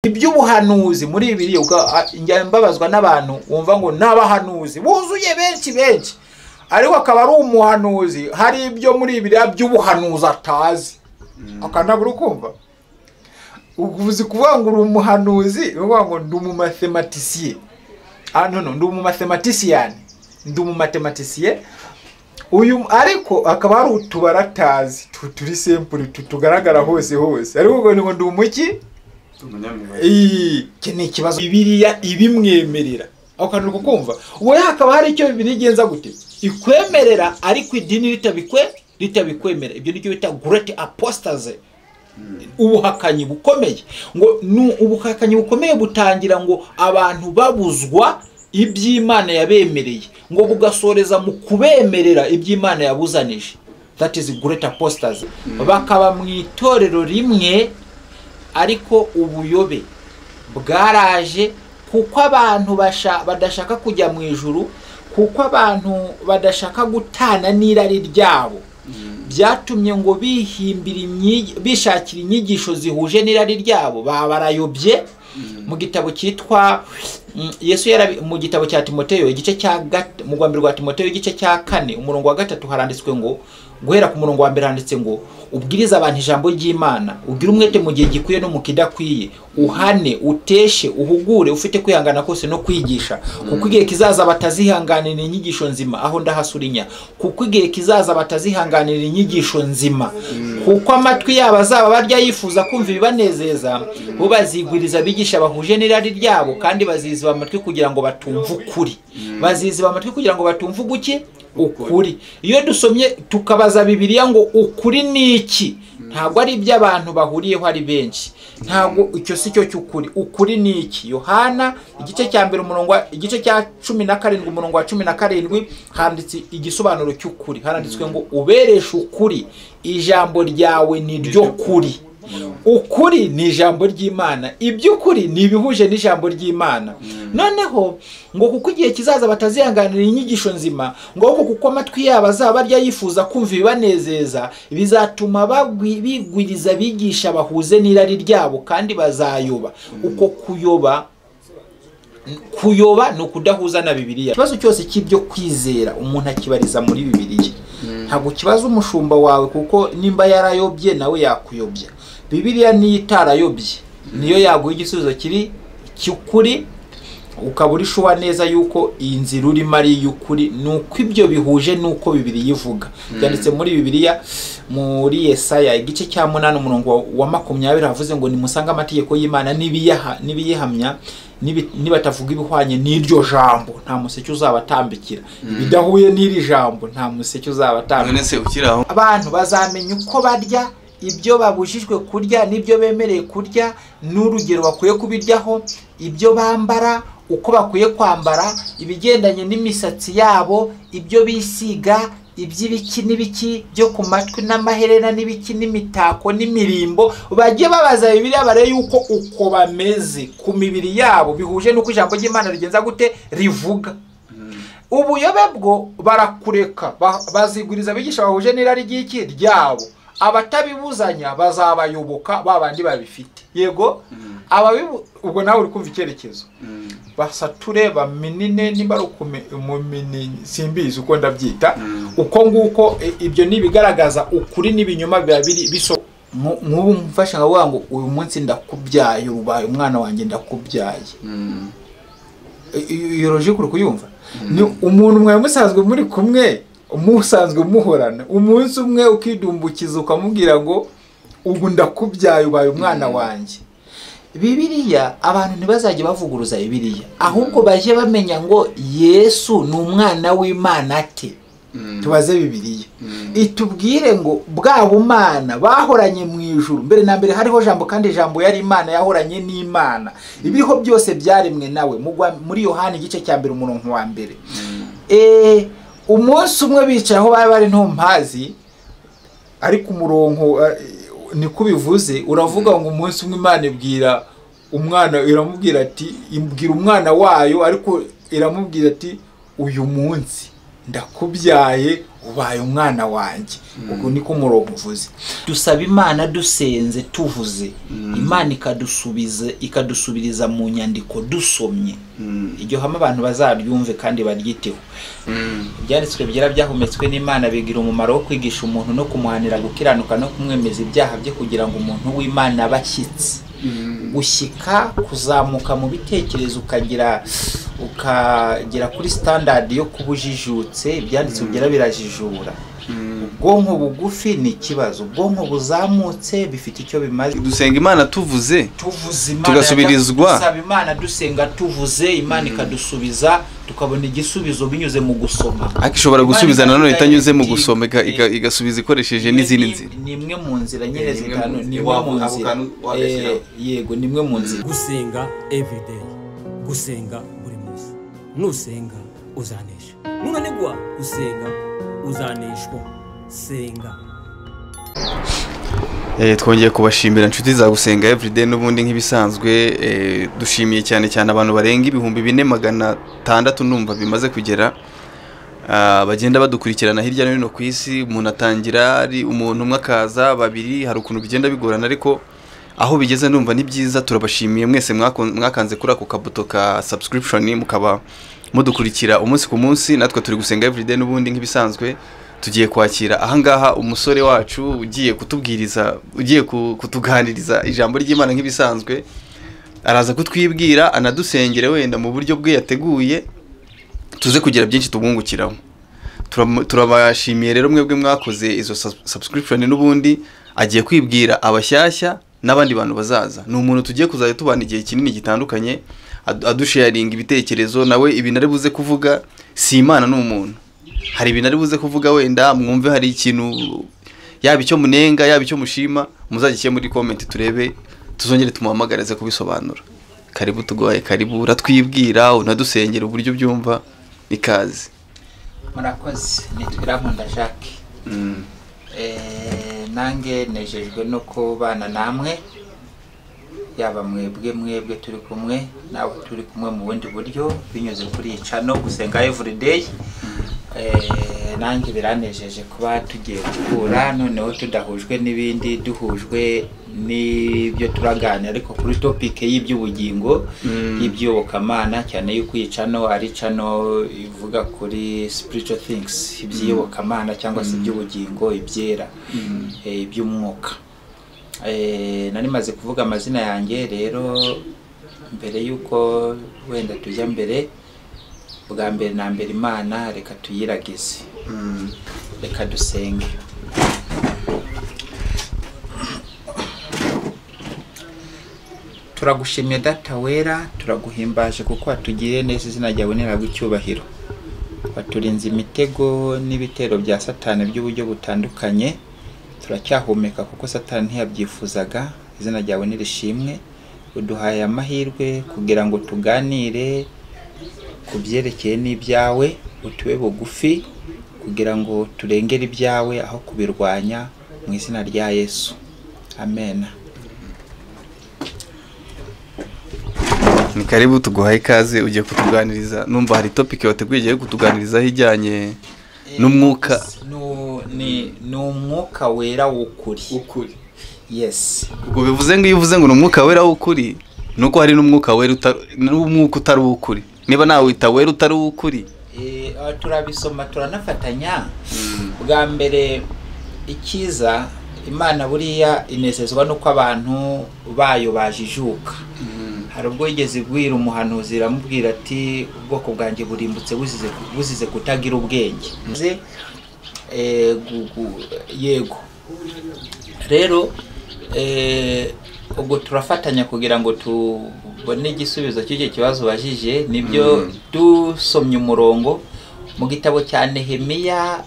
Iby'ubuhanuzi muri Bibiliya njya mbabazwa n'abantu wumva ngo n'abahanuzi buzuye benshi ariko akaba ari umuhanuzi hari ibyo muri Bibiliya by'ubuhanuzi atazi akanabura kumva uvuze kuvuga ngo uri umuhanuzi uvuga ngo ndi mu mathematician ndi mu mathematician ndi mu mathematician uyu ariko akaba hari utubara atazi turi simple tugaragara hose ariko ngo ndi umuki ni ikibazo Bibiliya ibimwemerera aho kandi kukumva wowe hakaba hari icyo Bibiliya igenza gute ikwemerera ariko idini ritabikwemerera ibyo nicyo bita great apostasy ubuhakanyi bukomeye ngo ubuhakanyi bukomeye butangira ngo abantu babuzwa iby'Imana yabemereye ngo bugasoreza mu kubemerera iby'Imana yabuzanije, that is great apostasy. Bakaba mu itorero rimwe ariko ubuyobe bwaraje kuko abantu badashaka kujya mu ijuru, kuko abantu badashaka gutana n'irari ryabo, byatumye ngo bishakira inyigisho zihuje n'irari ryabo, barayobye. Mu gitabo cyitwa Yesu mu gitabo cya Timoteyo igice cya mu rwambere rwa Timoteyo igice cya 4 umurongo wa 3 haranditswe ngo guhera ku murongo wa mbere handitse ngo ubwiriza abantu ijambo ry'Imana, ugira umwete mu gihe gikwiye no mu kidakwiye, uhane, uteshe, uhugure, ufite kwihangana kose no kwigisha, kuko igihe kizaza batazihanganira inyigisho nzima. Aho ndahasurinya kuko igihe kizaza batazihanganira inyigisho nzima, kuko amatwi yabo azaba barya yifuza kumva ibibanezeza, bo bazigwiriza bigisha bahuje n'irari ryabo, kandi baziziba amatwi kugira ngo batumve ukuri. Baziziba amatwi kugira ngo batumve uguki ukuri. Iyo dusomye tukabaza Bibiliya ngo ukuri ni iki, ntabwo ari iby'abantu bahuriyeho ari benshi, ntabwo icyo si cyo cy'ukuri. Ukuri ni iki? Yohana igice cya mbere igice cya 17 umurongo wa 17 handitse igisobanuro cy'ukuri. Haranditswe ngo ubereshe ukuri, ijambo ryawe ni ryo kuri. Ukuri ni ijambo ry'Imana, iby'ukuri ni ibihuje n'ijambo ry'Imana. Noneho ngo kuko igihe kizaza batazihanganira inyigisho nzima, ngo kuko amatwi yabo azaba barya yifuza kumva ibibanezeza, bizatuma bigwiriza bigisha bahuze n'irari ryabo, kandi bazayoba. Uko kuyoba no kudahuza na Bibiliya. Ikibazo cyose cy'ibyo kwizera umuntu akibariza muri Bibiliya. Ntabwo kibazo umushumba wawe, kuko nimba yarayobye nawe yakuyobya. Bibiliya ni itarayobye, niyo yaguha igisubizo kiri cy'ukuri, ukaba shuwa neza yuko iyi nzira urimo ari iy'ukuri, nuko ibyo bihuje nuko Bibiliya ivuga. Byanditse muri Bibiliya muri Yesaya igice cya 8 umurongo wa 20 havuze ngo nimusange amategeko y'Imana nibiyihamya, nibatavuga ibihwanye n'iryo jambo nta museke uzabatambikira. Ibidahuye n'iri jambo nta museke uzabatambikira. Abantu bazamenya uko barya ibyo babujijwe kurya n'ibyo bemereye kurya, n'urugero bakwiye kubiryaho, ibyo bambara, uko bakwiye kwambara, ibigendanye n'imisatsi yabo, ibyo bisiga, iby'ibiki n'ibiki byo ku matwi n'amaherena n'ibiki n'imitako n'imirimbo. Bajye babaza Bibiliya bare yuko uko bameze ku mibiri yabo bihuje n'uko ijambo ry'Imana rigenza gute rivuga. Ubuyobe bwo barakureka, baziguriza bigisha bahuje n'irari ry'iki ryabo. Abatabibuzanya bazabayoboka babandi babifite. Yego ubwo nawe uri kumva icyerekezo. Basature baminine nimba rukumini simbizi uko ndabyita. Uko nguko ibyo nibigaragaza ukuri n'ibinyoma bibiri biso. Nk'ubu mfasha ngavuga ngo uyu munsi ndakubyaye, ubaye umwana wanjye ndakubyaye. Iyo logique uri kuyumva? Ni umuntu mwe musanzwe muri kumwe, umusanzwe muhorana, umunsi umwe ukidumbukiza ukamubwira ngo ubu ndakubyaye ubaye umwana wanjye. Bibiliya abantu ntibazajye bavuguruza Bibiliya, ahubwo baje bamenya ngo Yesu ni umwana w'Imana ate. Tubaze Bibiliya itubwire ngo bwa bumana bahoranye mu ijuru. Mbere na mbere hariho jambo, kandi jambo yari Imana, yahoranye n'Imana. Ibiho byose byaremwe nawe. Muri Yohana igice cya 1 umurongo wa 2. Umunsi umwe bicaye aho bari ntumpazi, ariko umurongo niko bivuze, uravuga ngo umunsi umwe Imana ibwira umwana, iramubwira ati ibwira umwana wayo, ariko iramubwira ati uyu munsi ndakubyaye ubaye umwana wanjye. Ubwo niko umurongo uvuze. Dusaba Imana dusenze tuvuze, Imana ikadusubiriza mu nyandiko dusomye. Iryo hama abantu bazaryumve kandi baryiteho. Ibyanditswe byera byahumetswe n'Imana bigira umumaro wo kwigisha umuntu no kumuhanira gukiranuka no kumwemeza ibyaha bye kugira ngo umuntu w'Imana abashyitse. Gushyika kuzamuka mu bitekerezo ukagera kuri standard yo kubujijutse. Ibyanditswe byera birajijura. Ubwonko bugufi ni ikibazo, ubwonko buzamutse bifite icyo bimaze. Dusenga Imana tuvuze Imana, tugasubirizwa. Dusaba Imana dusenga tuvuze, Imana ikadusubiza, tukabona igisubizo binyuze mu gusoma. Akishobora gusubiza nanone itanyuze mu gusoma, igasubiza ikoresheje n'izindi nzira. Nimwe mu nzira nyine zitanu, nimwe mu nzira. Yego, nimwe mu nzira. Gusenga everyday, gusenga buri munsi. Nusenga uzanesha, nunanigwa gusenga uzaneshwa. Senga. Twongeye kubashimira inshuti za gusenga everyday n'ubundi nk'ibisanzwe. Dushimiye cyane abantu barenga 4,600 numva bimaze kugera, bagenda badukurikirana hirya no hino ku isi. Umuntu atangira ari umuntu umwe akaza babiri, hari ukuntu bigenda bigorana, ariko aho bigeze numva ni byiza. Turabashimiye mwese mwakanze kuri ako kabuto ka subscription, mukaba mudukurikira umunsi ku munsi. Natwe turi gusenga everyday n'ubundi nk'ibisanzwe. Tugiye kwakira ahangaha umusore wacu ugiye kutubwiriza, ugiye kutuganiriza ijambo ry'Imana nk'ibisanzwe. Araza kutwibwira, anadusengere wenda mu buryo bwe yateguye, tuze kugira byinshi tubungukiraho. Turabashimiye rero mwebwe mwakoze izo subscription n'ubundi. Agiye kwibwira abashyashya n'abandi bantu bazaza. Ni umuntu tugiye kuzajya tubana igihe kinini gitandukanye, adusharinga ibitekerezo. Nawe ibintu ari buze kuvuga si Imana n'umuntu. Hari ibintu ari buze kuvuga wenda mwumve hari ikintu, yaba icyo munenga yaba icyo mushima, muzagike muri comment turebe, tuzongere tumuhamagarize kubisobanura. Karibu tugoye, karibu uratwibwira, unadusengera uburyo byumva. Ikaze. Murakoze. Nitwiramunda Jacques. Nange nejejwe no kubana namwe, yaba mwebwe turi kumwe, nawe turi kumwe mu bundi buryo binyuze kuri channel gusenga everyday. Nange biranejeje kuba tugiye gukura, noneho tudahujwe n'ibindi, duhujwe n'ibyo turaganira ariko kuri topic y'iby'ubugingo, iby'Iyobokamana, cyane yuko iyi channel ari channel ivuga kuri spiritual things, iby'Iyobokamana cyangwa se iby'ubugingo, ibyera, iby'umwuka. Nari maze kuvuga amazina yanjye rero. Mbere yuko wenda tujya mbere, bwa mbere na mbere Imana reka tuyiragize. Reka dusenge. Turagushimiye Data wera, turaguhimbaje kuko watugiriye neza, izina ryawe niragwa icyubahiro. Waturinze imitego n'ibitero bya Satani by'uburyo butandukanye. Turacyahumeka kuko Satani ntiyabyifuzaga, izina ryawe nirishimwe. Uduhaye amahirwe kugira ngo tuganire kubyerekeye n'ibyawe, utube bugufi kugira ngo turengere ibyawe aho kubirwanya, mu izina rya Yesu, amen. Ni karibu tuguhaye ikaze, ugiye kutuganiriza. Numva hari topic wateguye ugiye kutuganiriza hijyanye n'umwuka. Ni umwuka wera w'ukuri. Yes. Ubwo bivuze ngo iyo uvuze ngo n'umwuka wera w'ukuri, nuko hari n'umwuka wera n'umwuka utari w'ukuri. Niba nawe wita wera utari w'ukuri. Turabisoma turanafatanya. Bwa mbere ikiza, Imana buriya inezezwa nuko abantu bayo bajijuka. Hari ubwo yigeze gwira umuhanuzi iramubwira ati ubwoko bwanjye burimbutse buzize kutagira ubwenge. Yego. Rero ubwo turafatanya kugira ngo tubone igisubizo cy'icyo kibazo bajije. Nibyo dusomye umurongo mu gitabo cya Nehemiya,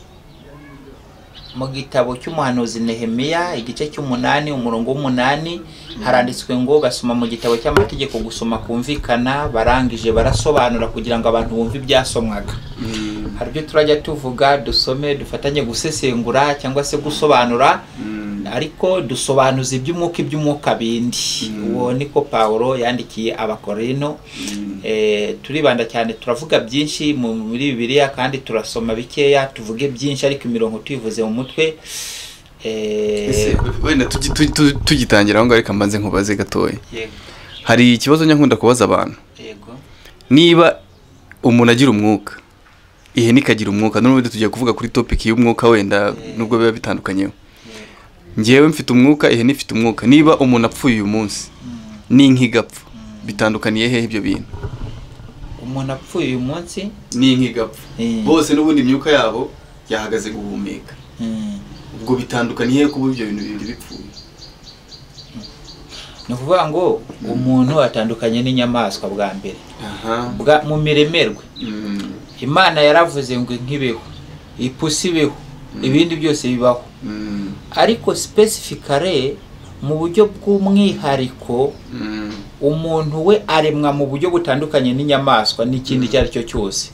mu gitabo cy'umuhanuzi Nehemiya igice cy'8 umurongo w'8 haranditswe ngo basoma mu gitabo cy'amategeko, gusoma kumvikana, barangije barasobanura kugira ngo abantu bumve ibyasomwaga. Hari byo turajya tuvuga, dusome, dufatanye gusesengura cyangwa se gusobanura, ariko dusobanuza iby'umwuka bindi. Uwo niko Pawulo yandikiye abakorino. Turibanda cyane, turavuga byinshi muri Bibiliya kandi turasoma bikeya, tuvuge byinshi ariko imirongo tuyivuze mu mutwe. Wenda tugitangira aho ngaho reka mbanze nkubaze gatoya. Hari ikibazo nyankunda kubaza abantu. Niba umuntu agira umwuka, ihene ikagira umwuka, n'ubundi tugiye kuvuga kuri topic y'umwuka wenda nubwo biba bitandukanye. Ngewe mfite umwuka, ihene ifite umwuka. Niba umuntu apfuye uyu munsi n'inka igapfa, bitandukaniye hehe ibyo bintu? Umuntu apfuye uyu munsi n'inka igapfa, bose n'ubundi imyuka yabo yahagaze guhumeka. Ubwo bitandukaniye kuba ibyo bintu bibiri bipfuye? Ni ukuvuga ngo umuntu atandukanye n'inyamaswa bwa mbere. Mu miremerwe Imana yaravuze ngo inkibeho, ipusi ibeho, ibindi byose bibaho. Ariko specifically mu buryo bw'umwihariko umuntu we aremwa mu buryo butandukanye n'inyamaswa n'ikindi icyo ari cyo cyose.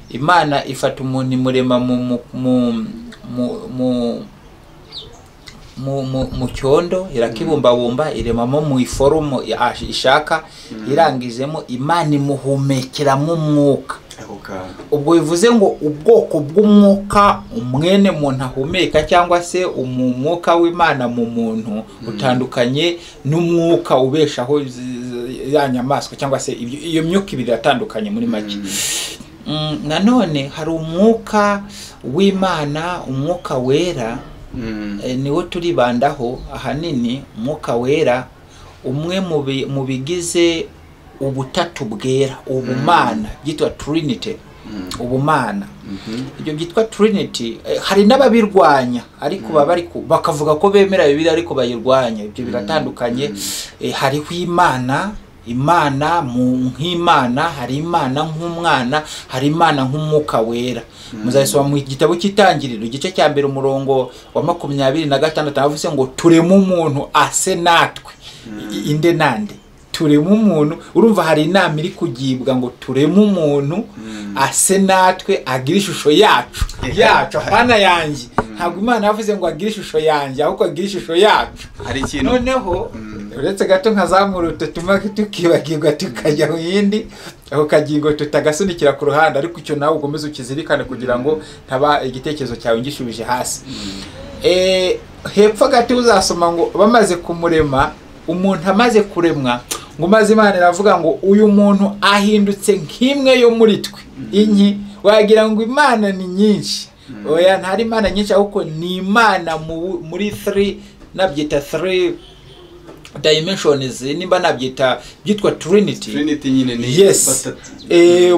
Imana ifata umuntu imurema mu cyondo, irakibumbabumba, iremamo mu iforomo ishaka, irangizemo Imana imuhumekeramo umwuka. Ubwo bivuze ngo ubwoko bw'umwuka umwene muntu ahumeka cyangwa se umwuka w'Imana mu muntu utandukanye n'umwuka ubeshaho ya nyamaswa cyangwa se iyo myuka ibiri atandukanye muri make. Nanone hari umwuka w'Imana, umwuka wera, niwo turibandaho ahanini. Umwuka wera umwe mu bigize ubutatu bwera, ubumana, byitwa Trinity, ubumana. Ibyo byitwa Trinity, hari n'ababirwanya ariko bakavuga ko bemera Bibiliya ariko bayirwanya. Ibyo biratandukanye. Hariho Imana nk'Imana, hari Imana nk'umwana, hari Imana nk'umwuka wera. Muzayisoma mu gitabo cy'Itangiriro igice cya mbere umurongo wa 26 avuze ngo tureme umuntu ase natwe. Inde nande tureme umuntu. Urumva hari inama iri kugibwa ngo tureme umuntu ase natwe, agira ishusho yacu apana yanjye. Ntabwo Imana yavuze ngo agira ishusho yanjye, ahubwo agira ishusho yacu. Hari ikintu noneho uretse gato nkazamura utuma tukibagirwa tukajya mu yindi, aho kagingo tutagasunikira ku ruhande, ariko icyo nawe ugomeze ukizirikane kugira ngo ntaba igitekerezo cyawe ngishubije hasi. Hepfo gato uzasoma ngo bamaze kumurema, umuntu amaze kuremwa, ngo maze Imana iravuga ngo uyu muntu ahindutse nk'imwe yo muri twe. Inki wagira ngo Imana ni nyinshi. Oya, ntari Imana nyinshi, ahubwo ni Imana muri 3, nabyita 3 dimensions, nimba nabyita byitwa Trinity. Trinity nyine ni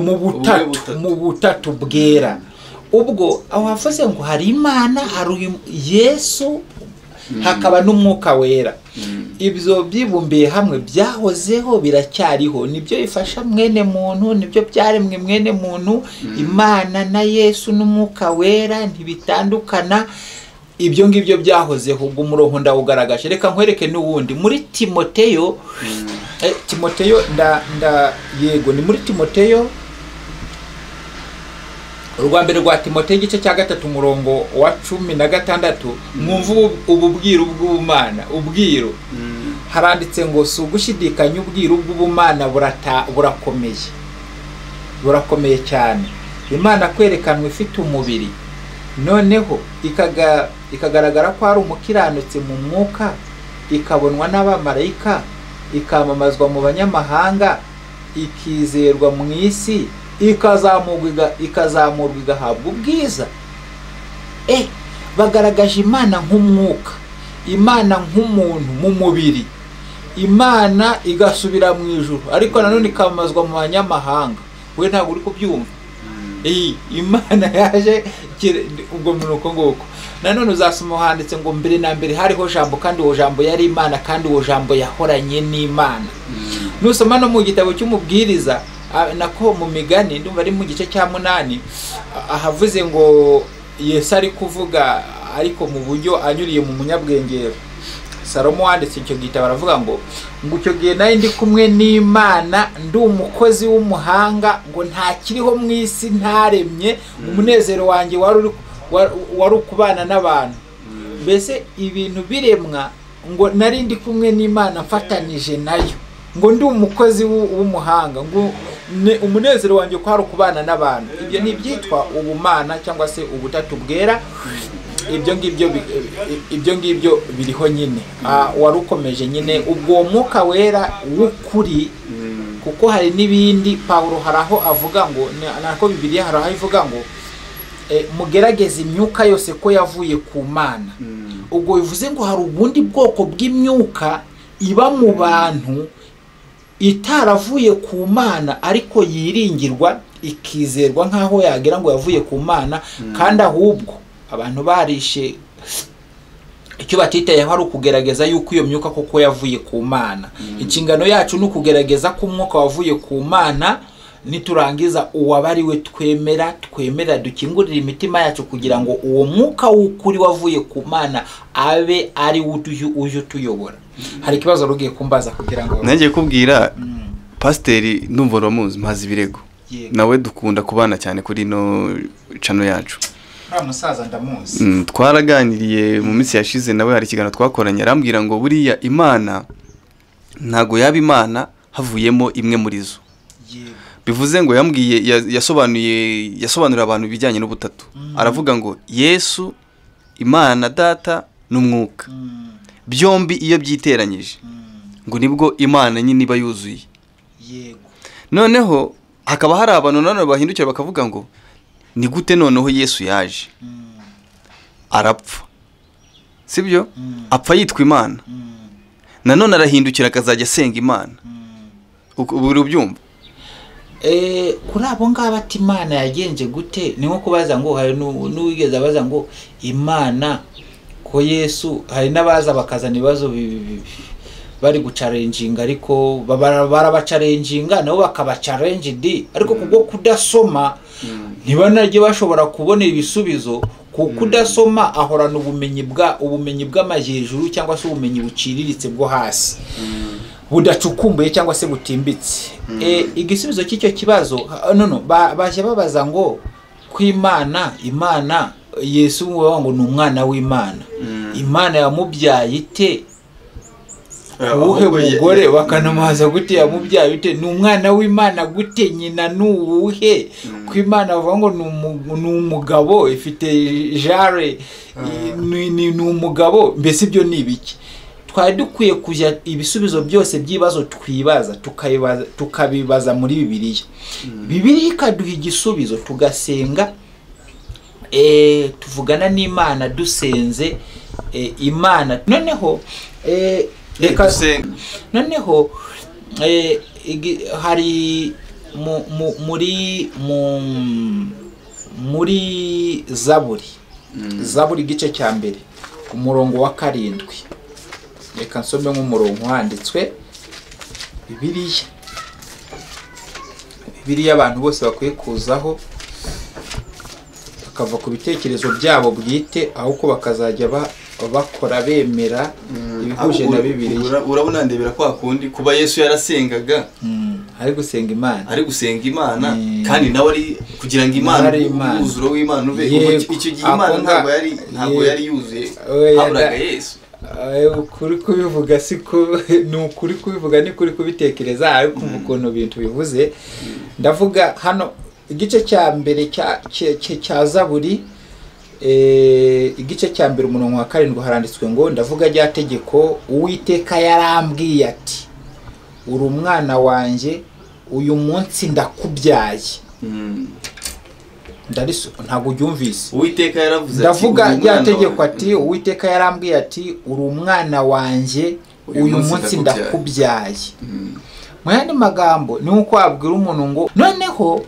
mu butatu bwera. Ubwo aho havuze ngo hari Imana, hari Yesu, hakaba n'umwuka wera. Ibyo byibumbiye hamwe byahozeho, biracyariho, nibyo bifasha mwene muntu, nibyo byaremwe mwene muntu. Imana na Yesu n'umwuka wera ntibitandukana. Ibyo ngibyo byahozeho. Ubwo umurongo ndawugaragaje. Reka nkwereke n'uwundi muri Timoteyo. Timoteyo yego ni muri Timoteyo, urwa mbere rwa Timoteyo igice cya 3 umurongo wa 16. Mwumva ububwiro bw'Ubumana. Ubwiro haranditse ngo si ugushidikanya, ubwiro bw'Ubumana burakomeye cyane. Imana kwerekanwa ifite umubiri, noneho ikagaragara ko ari umukiranutsi mu mwuka, ikabonwa n'abamarayika, ikamamazwa mu banyamahanga, ikizerwa mu isi, ikazamurwa igahabwa ubwiza. Bagaragaje Imana nk'umwuka, Imana nk'umuntu mu mubiri, Imana igasubira mu ijuru, ariko nanone ikamamazwa mu banyamahanga. We ntabwo uri kubyumva. Imana yaje ubwo munuko ngoko. Nanone uzasoma handitse ngo mbere na mbere hariho jambo, kandi uwo jambo yari Imana, kandi uwo jambo yahoranye n'Imana. Nusoma no mu gitabo cy'umubwiriza nako mu migani, ndumva ari mu gice cya 8, ahavuze ngo Yesu ari kuvuga ariko mu buryo anyuriye mu munyabwenge Salomo wanditse icyo gitabo. Baravuga ngo icyo gihe nayo ndi kumwe n'Imana, ndi umukozi w'umuhanga, ngo nta kiriho mu isi ntaremye, umunezero wanjye wari ukubana n'abantu, mbese ibintu biremwa ngo nari ndi kumwe n'Imana mfatanije nayo, ngo ndi umukozi w'umuhanga, ngo umunezero wanjye ko hari kubana n'abantu. Ibyo ni ibyitwa ubumana cyangwa se ubutatu bwera. Ibyo ngibyo biriho nyine. Wari ukomeje nyine ubwo mwuka wera w'ukuri, kuko hari n'ibindi Pawulo haraho avuga ngo nako Bibiliya haraho ivuga ngo mugerageze imyuka yose ko yavuye ku Mana. Ubwo bivuze ngo hari ubundi bwoko bw'imyuka iba mu bantu itaravuye ku Mana ariko yiringirwa ikizerwa nkaho yagira ngo yavuye ku Mana, kandi ahubwo abantu barishe icyo batitayeho ari ukugerageza yuko iyo myuka koko yavuye ku Mana. Ikingano yacu ni ukugerageza ko umwuka wavuye ku Mana, niturangiza uwabariwe twemera dukingurira imitima yacu kugira ngo uwo mwuka w'ukuri wavuye ku Mana abe ari uje tuyobora. Hari ikibazo rugiye kumbaza kugira ngo nanjye kubwira Pasiteri ndumva uramuzi mpazi ibirego, nawe dukunda kubana cyane kuri no channel yacu. Musaza ndamuzi. Twaraganiriye mu minsi yashize, nawe hari ikiganiro twakoranye arambwira ngo buriya Imana ntago yaba Imana havuyemo imwe muri zo. Bivuze ngo yambwiye yasobanurira abantu bijyanye n'ubutatu. Aravuga ngo Yesu, Imana Data n'Umwuka, byombi iyo byiteranyije ngo nibwo Imana nyine iba yuzuye. Yego. Noneho hakaba hari abantu none bahindukira bakavuga ngo ni gute noneho Yesu yaje arapfa, sibyo? Apfa yitwa Imana, nanone arahindukira akazajya asenga Imana. Uburi ubyumva? Kuri abo ngaba ati Imana yagenje gute, ni nko kubaza ngo hari n'uwigeze abaza ngo Imana ko Yesu, hari n'abaza bakazana ibibazo bari gucalenjinga ariko barabacalenjinga nabo bakabacalenjidi, ariko kubwo kudasoma ntibanajye bashobora kubona ibisubizo. Kudasoma ahorana ubumenyi bw'amajyejuru cyangwa se ubumenyi buciriritse bwo hasi budacukumbuye cyangwa se butimbitse. Igisubizo cy'icyo kibazo bashya babaza ngo ku Imana Yesu ngo ni umwana w'Imana, Imana yamubyaye ite? Uwuhe mugore bakanamuhaza gute yamubyaye ite? Ni umwana w'Imana gute? Nyina n'uwuhe? Ku Imana bavuga ngo ni umugabo, ifite jare, ni umugabo. Mbese ibyo ni ibiki? Twari dukwiye kujya ibisubizo byose by'ibibazo twibaza tukabibaza muri Bibiliya. Bibiliya ikaduha igisubizo, tugasenga, tuvugana n'Imana dusenze Imana. Noneho noneho hari muri Zaburi igice cya mbere umurongo wa 7. Reka nsome nk'umurongo wanditswe. Bibiliya abantu bose bakwiye kuzaho bakava ku bitekerezo byabo bwite, ahubwo bakazajya bakora bemera ibihuje na Bibiliya. Urabona ndebera kwa kundi kuba Yesu yarasengaga ari gusenga Imana kandi nawe ari kugira ngo Imana uzuro w'Imana ube. Icyo gihe Imana ntabwo yari yuzuye, haburaga Yesu. Ukuri kubivuga siko ni ukuri kubivuga, ni kuri kubitekereza, ariko ukuntu bintu bivuze. Ndavuga hano igice cya mbere cya Zaburi, igice cya mbere umurongo wa 7 haranditswe ngo ndavuga rya tegeko Uwiteka yarambwiye ati uri umwana wanjye, uyu munsi ndakubyaye. Ntabwo ubyumvise. Uwiteka yaravuze ndavuga rya tegeko ati Uwiteka yarambwiye ati uri umwana wanjye, uyu munsi ndakubyaye. Mu yandi magambo ni uko wabwira umuntu ngo noneho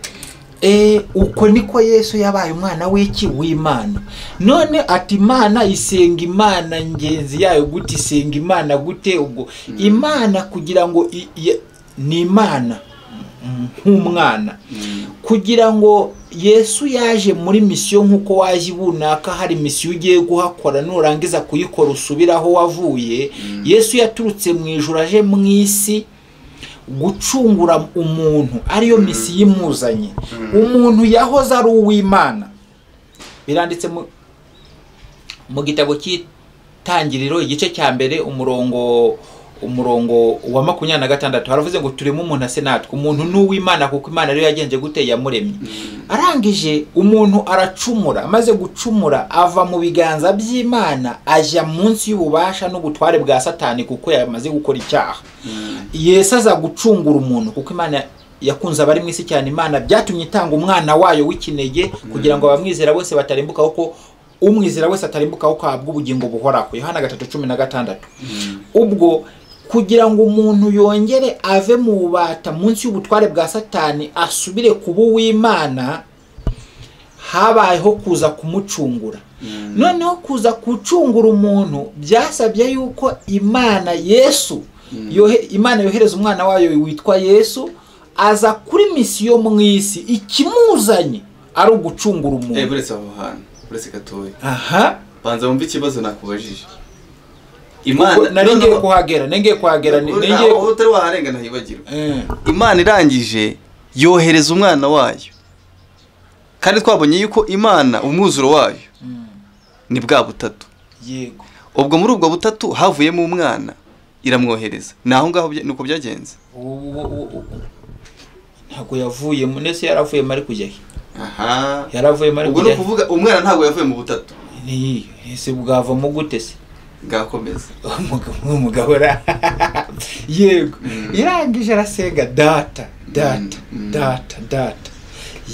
uko niko Yesu yabaye umwana w'Imana. None ati Imana isenga Imana ngenzi yayo gute? Isenga Imana gute? Ubwo Imana kugira ngo ni Imana nk'umwana, kugira ngo Yesu yaje muri misiyo nk'uko waje bunaka, hari misiyo ugiye guhakora, nurangiza kuyikora usubiraho wavuye. Yesu yaturutse mu ijuru aje mu isi gucungura umuntu, ariyo misiyo imuzanye. Umuntu yahoze ari uw'Imana. Biranditse mu gitabo tangiriro igice cya mbere umurongo wa 26 haravuze ngo turimo umuntu ase natwe umuntu n'uw'Imana kuko Imana rero yagenje gute yamuremye. Arangije umuntu aracumura, amaze gucumura ava mu biganza by'Imana aja munsi y'ububasha n'ubutware bwa Satani kuko yamaze gukora icyaha. Yesu aza gucungura umuntu kuko Imana yakunze abari mu isi cyane. Imana byatumye itanga umwana wayo w'ikinege kugira ngo abamwizera bose batarimbuka kuko umwizera wese atarimbuka kuko ahabwa ubugingo buhoraho. Yohana 3:16. Ubwo kugira ngo umuntu yongere ave mu bubata munsi y'ubutware bwa Satani asubire kuba uw'Imana, habayeho kuza kumucungura. Noneho kuza gucungura umuntu byasabye yuko Imana Yesu Imana yohereza umwana wayo witwa Yesu aza kuri misiyo mu isi. Ikimuzanye ari ugucungura umuntu. Buretse aho hantu buretse gatoya. Banza wumve ikibazo nakubajije. Imana nengeye kuhagera nengeye utari waharenga ntahibagirwa. Imana irangije yohereza umwana wayo, kandi twabonye yuko Imana umwuzuro wayo ni bwa butatu. Yego. Ubwo muri ubwo butatu havuyemo umwana iramwohereza. Naho ngaho nuko byagenze. Ntago yavuye munese yaravuye mari kujya he? Yaravuye mari kujya. Ubwo no kuvuga umwana ntago yavuye mu butatu. Ese bwava mu gute se? Gakomeza umugabora. Yego. Irangije arasenga data.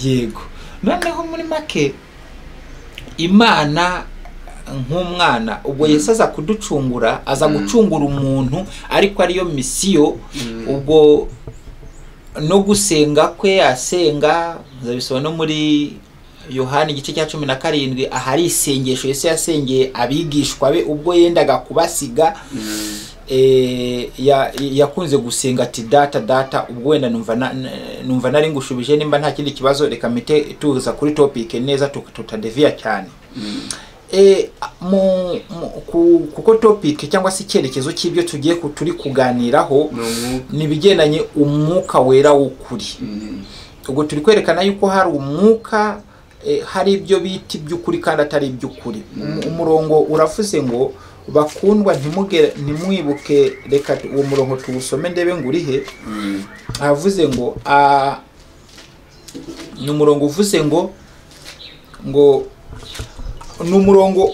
Yego. Noneho muri make Imana nk'umwana ubwo Yesu aza kuducungura, aza gucungura umuntu, ariko ariyo misiyo. Ubwo no gusenga kwe asenga zabisaba no muri Yohana igice cya 17 ahari isengesho Yesu yasengeye abigishwa be ubwo yendaga kubasiga. Yakunze gusenga ati data. Ubwo wenda numva nari ngushubije nimba nta kindi kibazo, reka mite tuza kuri topic neza tutadevia cyane. Kuko topic cyangwa se icyerekezo cy'ibyo tugiye turi kuganiraho nibigendanye umwuka wera w'ukuri. Ubwo turi kwerekana yuko hari umwuka, hari ibyo biti by'ukuri kandi atari iby'ukuri. Umurongo uravuze ngo bakundwa ntimwibuke, reka uwo murongo tuwusome ndebe ngurihe. Avuze ngo ni umurongo uvuze ngo numurongo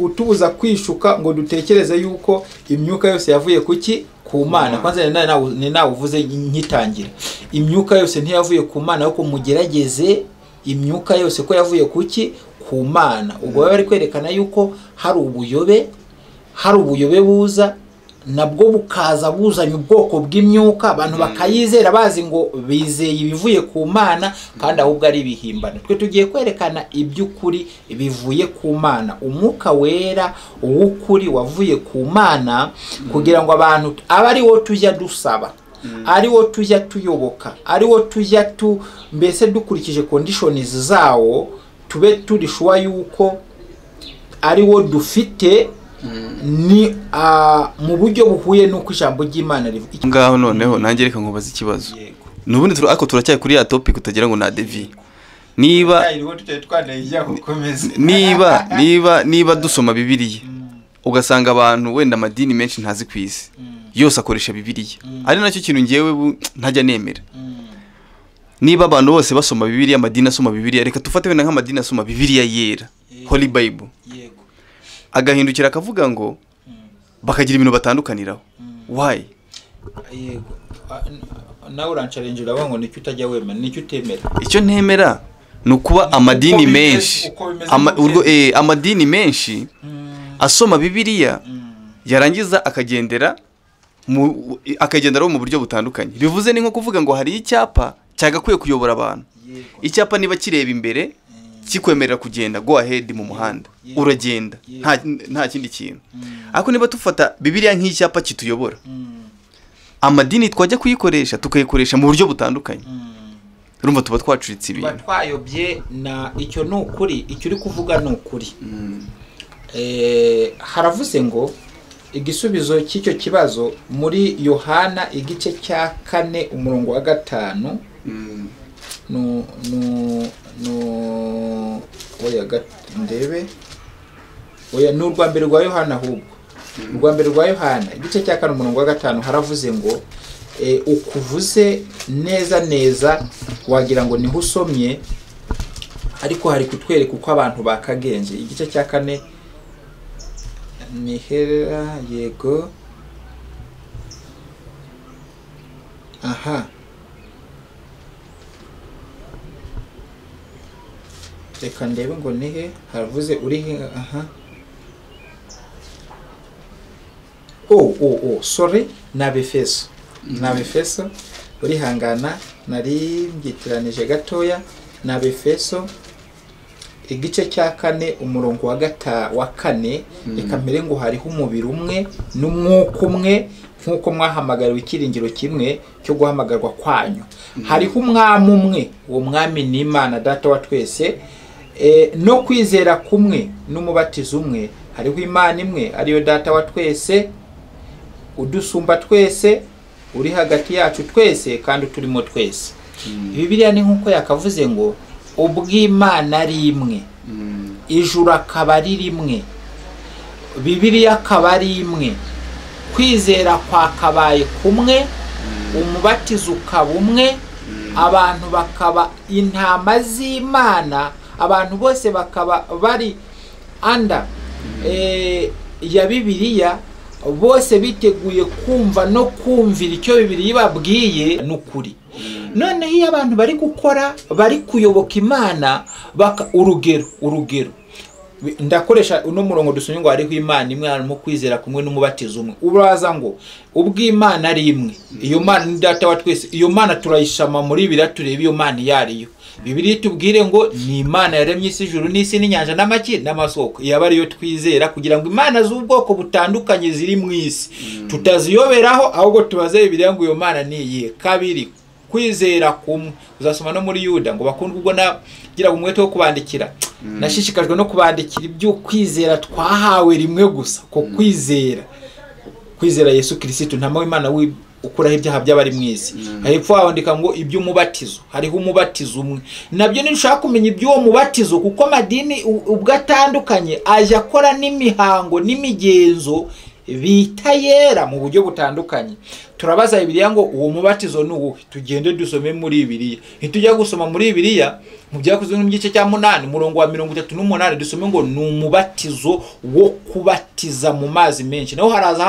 utubuza kwishuka ngo dutekereze yuko imyuka yose yavuye kuki ku Mana. Kwanza nawe uvuze nkitangira, imyuka yose ntiyavuye ku Mana ahubwo mugerageze imyuka yose ko yavuye kuki ku Mana. Ubwo bari kwerekana yuko hari ubuyobe buza nabwo bukaza buzanye ubwoko bw'imyuka, abantu bakayizera bazi ngo bizeye ibivuye ku Mana kandi ahubwo ari bihimbana. Twe tugiye kwerekana iby'ukuri bivuye ku Mana, umwuka wera w'ukuri wavuye ku Mana, kugira ngo abantu aba ari wo tujya dusaba, ari wo tujya tuyoboka, ari wo tujya mbese dukurikije conditions zawo, tube turishuwa yuko ari wo dufite ni mu buryo buhuye nuko ijambo ry'Imana rivuga. Ngaho noneho nanjye reka nkubaza ikibazo. Nubundi turacyaye kuri ya topic utagira ngo na devi. Niba dusoma Bibiliya ugasanga abantu wenda amadini menshi ntazi kwisi yose akoresha Bibiliya, ari nacyo kintu ngewe ntajya nemera. Niba abantu bose basoma Bibiliya, amadini asoma Bibiliya, reka tufate wenda nk'amadini asoma Bibiliya yera, Holy Bible, agahindukira akavuga ngo bakagira ibintu batandukaniraho. Why? Yego. Nawe uranchallenge ngo nicyo utajya wemera, nicyo utemera. Icyo ntemera nukuba amadini menshi, amadini menshi asoma Bibiliya yarangiza akagendera mu buryo butandukanye. Bivuze ni nko kuvuga ngo hari icyapa cyagakwiye kuyobora abantu. Icyapa niba kireba imbere kikwemerera kugenda, go ahead mu muhanda, uragenda nta kindi kintu. Ariko niba tufata Bibiliya nk'icyapa kituyobora, amadini twajya kuyikoresha tukayikoresha mu buryo butandukanye, urumva tuba twacuritse ibintu, twayobye. Na icyo ni ukuri, icyo uri kuvuga ni ukuri. Haravuze ngo igisubizo cy'icyo kibazo muri Yohana igice cya 4 umurongo wa 5 oya ndebe oya ni urwa mbere rwa Yohana ahubwo urwa mbere rwa Yohana igice cya 4 umurongo wa 5 haravuze ngo ukuvuze neza neza wagira ngo niho usomye ariko hari kutwereka uko abantu bakagenje. Igice cya 4 ni hera yego aha reka ndebe ngo nihe haravuze uri he aha sorry nabefeso uri hangana nari mbyikiranije gatoya nabefeso igice cya 4 umurongo wa 4 reka mbere ngo hariho umubiri umwe n'umwuka umwe nkuko mwahamagariwe ikiringiro kimwe cyo guhamagarwa kwanyu. Hariho umwami umwe, uwo mwami ni Imana data wa twese, no kwizera kumwe n'umubatizo umwe. Hariho Imana imwe ariyo data wa twese udusumba twese uri hagati yacu twese kandi turimo twese. Bibiliya ni nkuko yakavuze ngo ubw'Imana ari imwe, ijuru akaba ari rimwe, Bibiliya akaba ari imwe, kwizera kwakabaye kumwe, umubatizo ukaba umwe, abantu bakaba intama z'Imana, abantu bose bakaba bari anda ya Bibiliya, bose biteguye kumva no kumvira icyo Bibiliya ibabwiye n'ukuri. None iyo abantu bari gukora bari kuyoboka Imana urugero ndakoresha uno murongo dusomye ngo hariho Imana imwe harimo kwizera kumwe n'umubatizo umwe. Uraza ngo ubw'Imana ari imwe, iyo Mana ni data wa twese, iyo Mana turayishama muri Bibiliya tureba iyo Mana yariyo. Bibiliya tubwire ngo ni Imana yaremye isi ijuru n'isi n'inyanja n'amaki n'amasoko, yaba ariyo twizera kugira ngo Imana z'ubwoko butandukanye ziri mu isi tutaziyoberaho, ahubwo tubaze Bibiliya ngo iyo Mana ni iyihe. Kabiri, kwizera kumwe. Uzasoma no muri Yuda ngo bakundwa ubwo nagira umwete wo kubandikira, nashishikajwe no kubandikira ibyo kwizera twahawe rimwe gusa, ko kwizera Yesu Kristo ntama w'Imana ukuraho ibyaha by'abari mu isi. Hepfo handika ngo iby'umubatizo, hariho umubatizo umwe. Nabyo ni ushaka kumenya iby'uwo mubatizo, kuko amadini ubwatandukanye aje akora n'imihango n'imigenzo bita yera mu buryo butandukanye. Turabaza Bibiliya ngo uwo mubatizo ni uwuhe, tugende dusome muri Bibiliya. Ntitujya gusoma muri Bibiliya mu Byakozwe mu gice cya 8 umurongo wa 38 dusome ngo ni umubatizo wo kubatiza mu mazi menshi. Naho haraza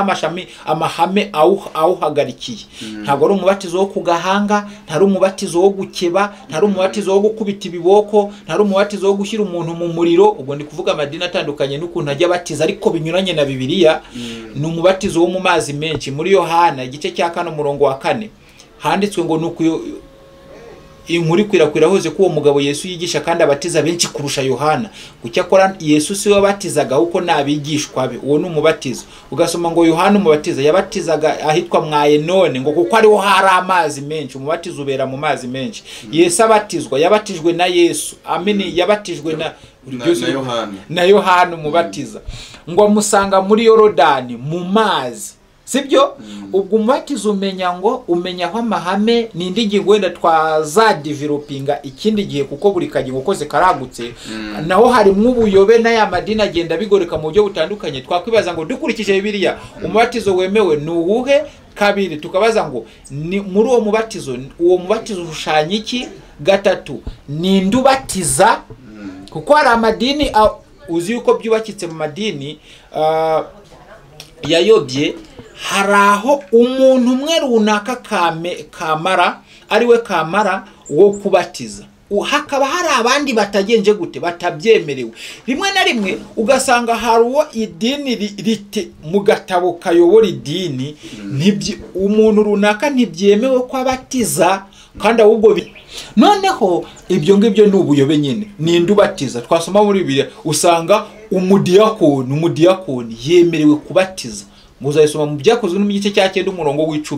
amahame awuhagarikiye. Ntabwo ari umubatizo wo kugahanga, ntari umubatizo wo gukeba, ntari umubatizo wo gukubita ibiboko, ntari umubatizo wo gushyira umuntu mu muriro. Ubwo ndi kuvuga amadini atandukanye n'ukuntu ajya batiza ariko binyuranye na Bibiliya. Ni umubatizo wo mu mazi menshi. Muri Yohana igice cya 4 umurongo wa 4 handitswe ngo nuko inkuru ikwirakwira hose ko uwo mugabo Yesu yigisha kandi abatiza benshi kurusha Yohana. Gucyakora Yesu si we batizaga uko nabigishwa be, uwo ni umubatizo. Ugasoma ngo Yohana umubatiza yabatizaga ahitwa Mwayenone ngo kuko ariho hari amazi menshi, umubatizo ubera mu mazi menshi. Yesu abatizwa yabatijwe na Yesu, amini yabatijwe na Yohana umubatiza. Ngo amusanga muri Yorodani mu mazi, sibyo? Ubwo umubatizo umenya aho amahame n'indi ngingo wenda twazadevelopinga ikindi gihe, kuko buri kagingo kose karagutse. Naho harimo ubuyobe n'aya madini agenda bigoreka mu buryo butandukanye. Twakwibaza ngo dukurikije Bibiliya umubatizo wemewe ni uwuhe? Kabiri tukabaza ngo ni muri uwo mubatizo ushushanya iki? Gatatu, ni ndubatiza, kuko hari amadini uzi yuko byubakitse mu madini yayobye. Hari aho umuntu umwe runaka kamara ariwe kamara wo kubatiza, hakaba hari abandi batagenje gute batabyemerewe. Rimwe na rimwe ugasanga hari uwo idini rite mu gatabo kayobora idini umuntu runaka ntibyemewe ko abatiza kandi ahubwo noneho ibyo ngibyo ni ubuyobe nyine. Ni ndubatiza twasoma muri Bibiliya usanga umudiyakoni yemerewe kubatiza. Muzayisoma mu Byakozwe mu gice cya 9 umurongo w'10.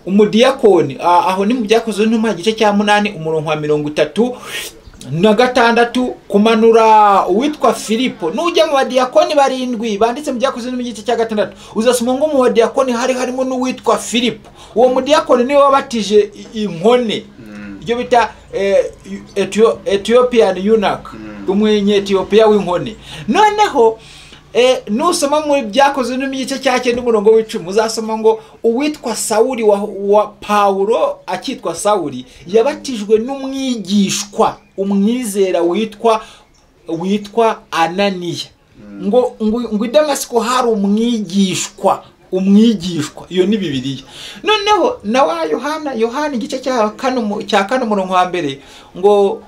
Umudiyakoni aho ni mu Byakozwe mu gice cya 8 umurongo wa 36 kumanura uwitwa Filipo. Nujya mu badiyakoni 7 banditse mu Byakozwe mu gice cya 6 uzasoma ngo mu badiyakoni harimo n'uwitwa Filipo. Uwo mudiyakoni niwe wabatije inkone. ibyo bita Ethiopian eunuch, umunyetiyopiya w'inkone. Noneho nusoma mu byakozwe no mu gice cya 9 umurongo w'10 uzasoma ngo uwitwa Sawuli wa Paulo akitwa Sawuli yabatijwe n'umwigishwa umwizera witwa Ananiya. ngo Damasiko hari umwigishwa iyo ni Bibiliya. Noneho na wa Yohana igice cya 4 umurongo wa mbere ngo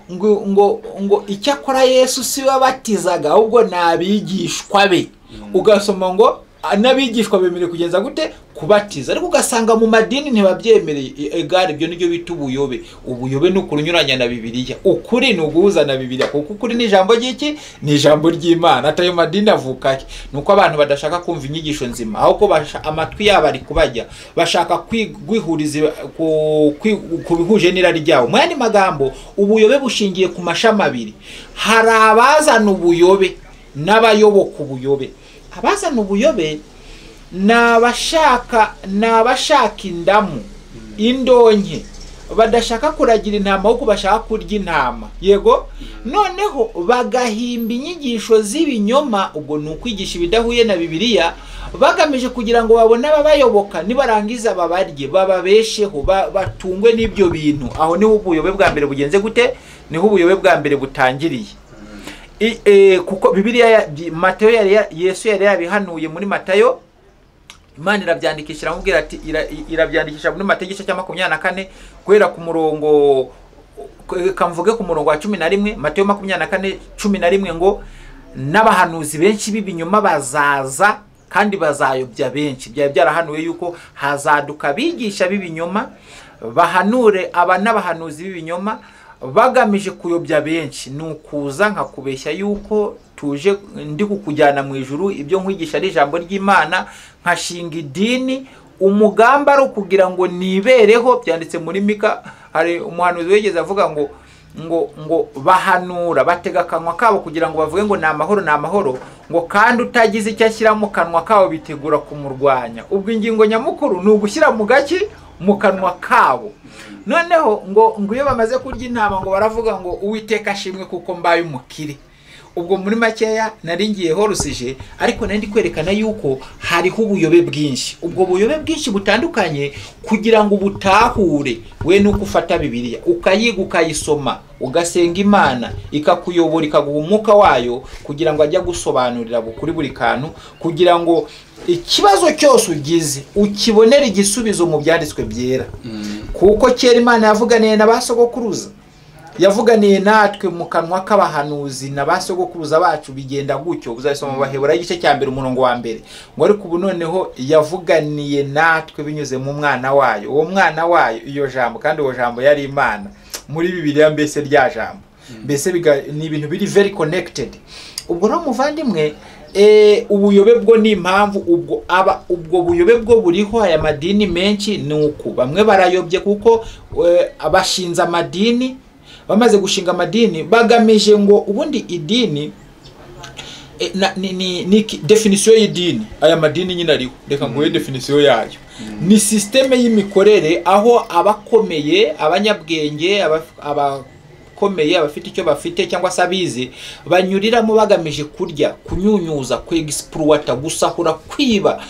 icyakora Yesu si wabatizaga ahubwo nabigishwa be. Ugasoma ngo n'abigishwa bemerewe kugenza gute kubatiza, ariko ugasanga mu madini ntibabyemereye. Egare ibyo nibyo bita ubuyobe. Ubuyobe ni ukunyuranya na Bibiliya. Ukuri ni uguhuza na Bibiliya, kuko ukuri ni ijambo ry'iki, ni ijambo ry'Imana. Atayo madini avukake nuko abantu badashaka kumva inyigisho nzima, ahubwo amatwi yabo ari kubajya, bashaka kwihuriza kubihuje n'irari ryawo. Mu yandi magambo, ubuyobe bushingiye ku mashami abiri. Hari abazana ubuyobe n'abayoboka ubuyobe. Abazana ubuyobe nabashaka indamu, indonke, badashaka kuragira intama ahubwo bashaka kurya intama. Yego, noneho bagahimba inyigisho z'ibinyoma, ubwo ni ukwigisha ibidahuye na Bibiliya, bagamije kugira ngo babone ababayoboka, nibarangiza babarye, bababesheho, batungwe n'ibyo bintu. Aho niho ubuyobe bwa mbere bugenze gute, niho ubuyobe bwa mbere butangiriye. Kuko Bibiliya Matayo Yesu yari yabihanuye muri Matayo. Imana irabyandikisha iramubwira ati, irabyandikisha muri Matayo igice cya 24 guhera ku murongo, kamvuge ku murongo wa 11. Matayo 24:11 ngo n'abahanuzi benshi b'ibinyoma bazaza kandi bazayobya benshi. Byari byarahanuye yuko hazaduka bigisha b'ibinyoma bahanure n'abahanuzi b'ibinyoma bagamije kuyobya benshi. Nukuza nkakubeshya yuko tuje ndi kukujyana mu ijuru, ibyo nkwigisha ari ijambo ry'Imana, nkashinga idini, umugamba ari kugira ngo nibereho. Byanditse muri Mika, hari umuhanuzi wegeze avuga ngo bahanura batega akanwa kabo kugira ngo bavuge ngo ni amahoro, ngo kandi utagize icyo ashyira mu kanwa kabo bitegura kumurwanya. Ubwo ingingo nyamukuru ni ugushyira mu gaki mu kanwa kabo. Noneho ngo iyo bamaze kurya intama ngo baravuga ngo Uwiteka ashimwe kuko mbaye umukire. Ubwo muri makeya nari ngiye horusije, ariko nandi kwerekana yuko hariho ubuyobe bwinshi. Ubwo buyobe bwinshi butandukanye, kugira ngo butahure we nuko ufata Bibiliya ukayiga ukayisoma, ugasenga Imana ikakuyobora, ikaguha umwuka wayo kugira ngo ajya gusobanurira kuri buri kantu, kugira ngo ikibazo cyose ugize ukibonera igisubizo mu byanditswe byera. Kuko kera Imana yavuganiye na basogokuruza, yavuganiye natwe mu kanwa k'abahanuzi na basogokuruza bacu, bigenda gutyo. Uzasoma mu Baheburayo igice cya 1 umurongo wa 2 ngo ariko ubu noneho yavuganiye natwe binyuze mu mwana wayo. Uwo mwana wayo iyo jambo, kandi uwo jambo yari Imana muri Bibiliya, mbese rya jambo. Mbese ni ibintu biri very connected. Ubwo no muvandimwe, ubuyobe bwo ni impamvu ubwo buyobe bwo buriho. Aya madini menshi ni uko bamwe barayobye, kuko abashinza amadini, bamaze gushinga amadini bagamije ngo ubundi idini ni definition y'idini. Aya madini nyine ariho, reka ngo definition yayo ni systeme y'imikorere, aho abakomeye, abanyabwenge, abakomeye, abafite icyo bafite cyangwa se abize banyuriramo bagamije kurya, kunyunyuza, kwexploiter, gusahura, kwiba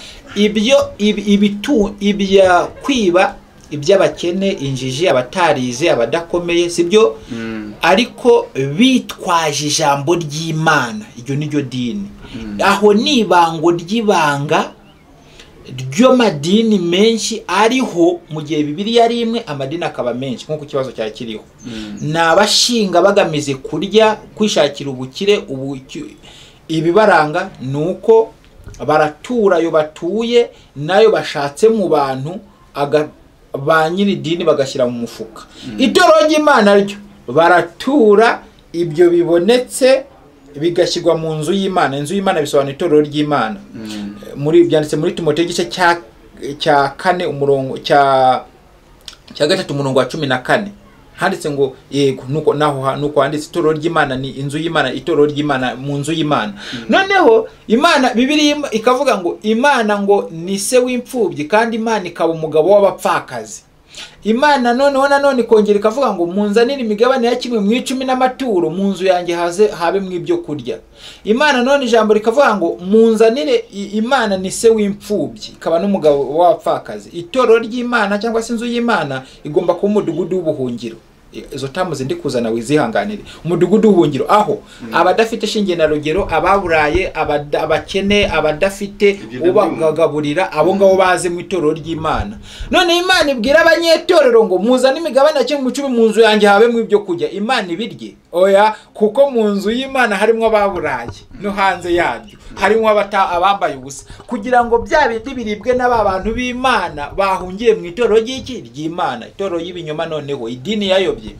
kwiba iby'abakene, injiji, abatarize, abadakomeye, sibyo? Ariko bitwaje ijambo ry'Imana. Iryo niryo dini. Aho ni ibango ry'ibanga ryo madini menshi ariho. Mu gihe Bibiliya ari imwe, amadini akaba menshi, nkuko kibazo cya kiriho. Nabashinga bagamize kurya, kwishakira ubukire. Ibibaranga nuko baratura yo batuye nayo bashatse mu bantu, ba nyiri dini bagashyira mu mufuka. Itoro ry'Imana ryo baratura, ibyo bibonetse bigashyirwa mu nzu y'Imana. Inzu y'Imana bisobanura itoro ry'Imana. Muri byanditse muri Timoteyo igice cya 4 umurongo cya 3 umurongo wa 14 handitse ngo yego nuko handitse itoro ry'Imana ni inzu y'Imana, itoro ry'Imana mu nzu y'Imana. Noneho Imana, Bibiliya ikavuga ngo Imana ngo ni se w'imfubyi, kandi Imana ikaba umugabo w'abapfakazi. Imana none ikongera ikavuga ngo munzanire imigabane ya kimwe mu 10 n'amaturo mu nzu yanjye habe mu ibyo kurya. Imana none ijambo rikavuga ngo munzanire, Imana ni se w'imfubyi ikaba n'umugabo w'abapfakazi. Itorero ry'Imana cyangwa se inzu y'Imana igomba kuba umudugudu w'ubuhungiro. Izo tamu zindi kuzana wizihanganire. Umudugudu w'ubuhungiro aho abadafite shinge na rugero, ababuraye, abakene, abadafite ubagaburira, abo ngabo baze mu itorero ry'Imana. None Imana ibwira abanyetorero ngo muzane imigabane ya kimwe mu 10 mu nzu yanjye habe mu ibyo kurya. Imana ibirye oya, kuko mu nzu y'Imana harimo ababuraye no hanze yabyo harimo abambaye ubusa, kugira ngo bya bindi biribwe n'aba bantu b'Imana bahungiye mu itorero ry'Imana, itorero y'ibinyoma. Noneho idini yayobye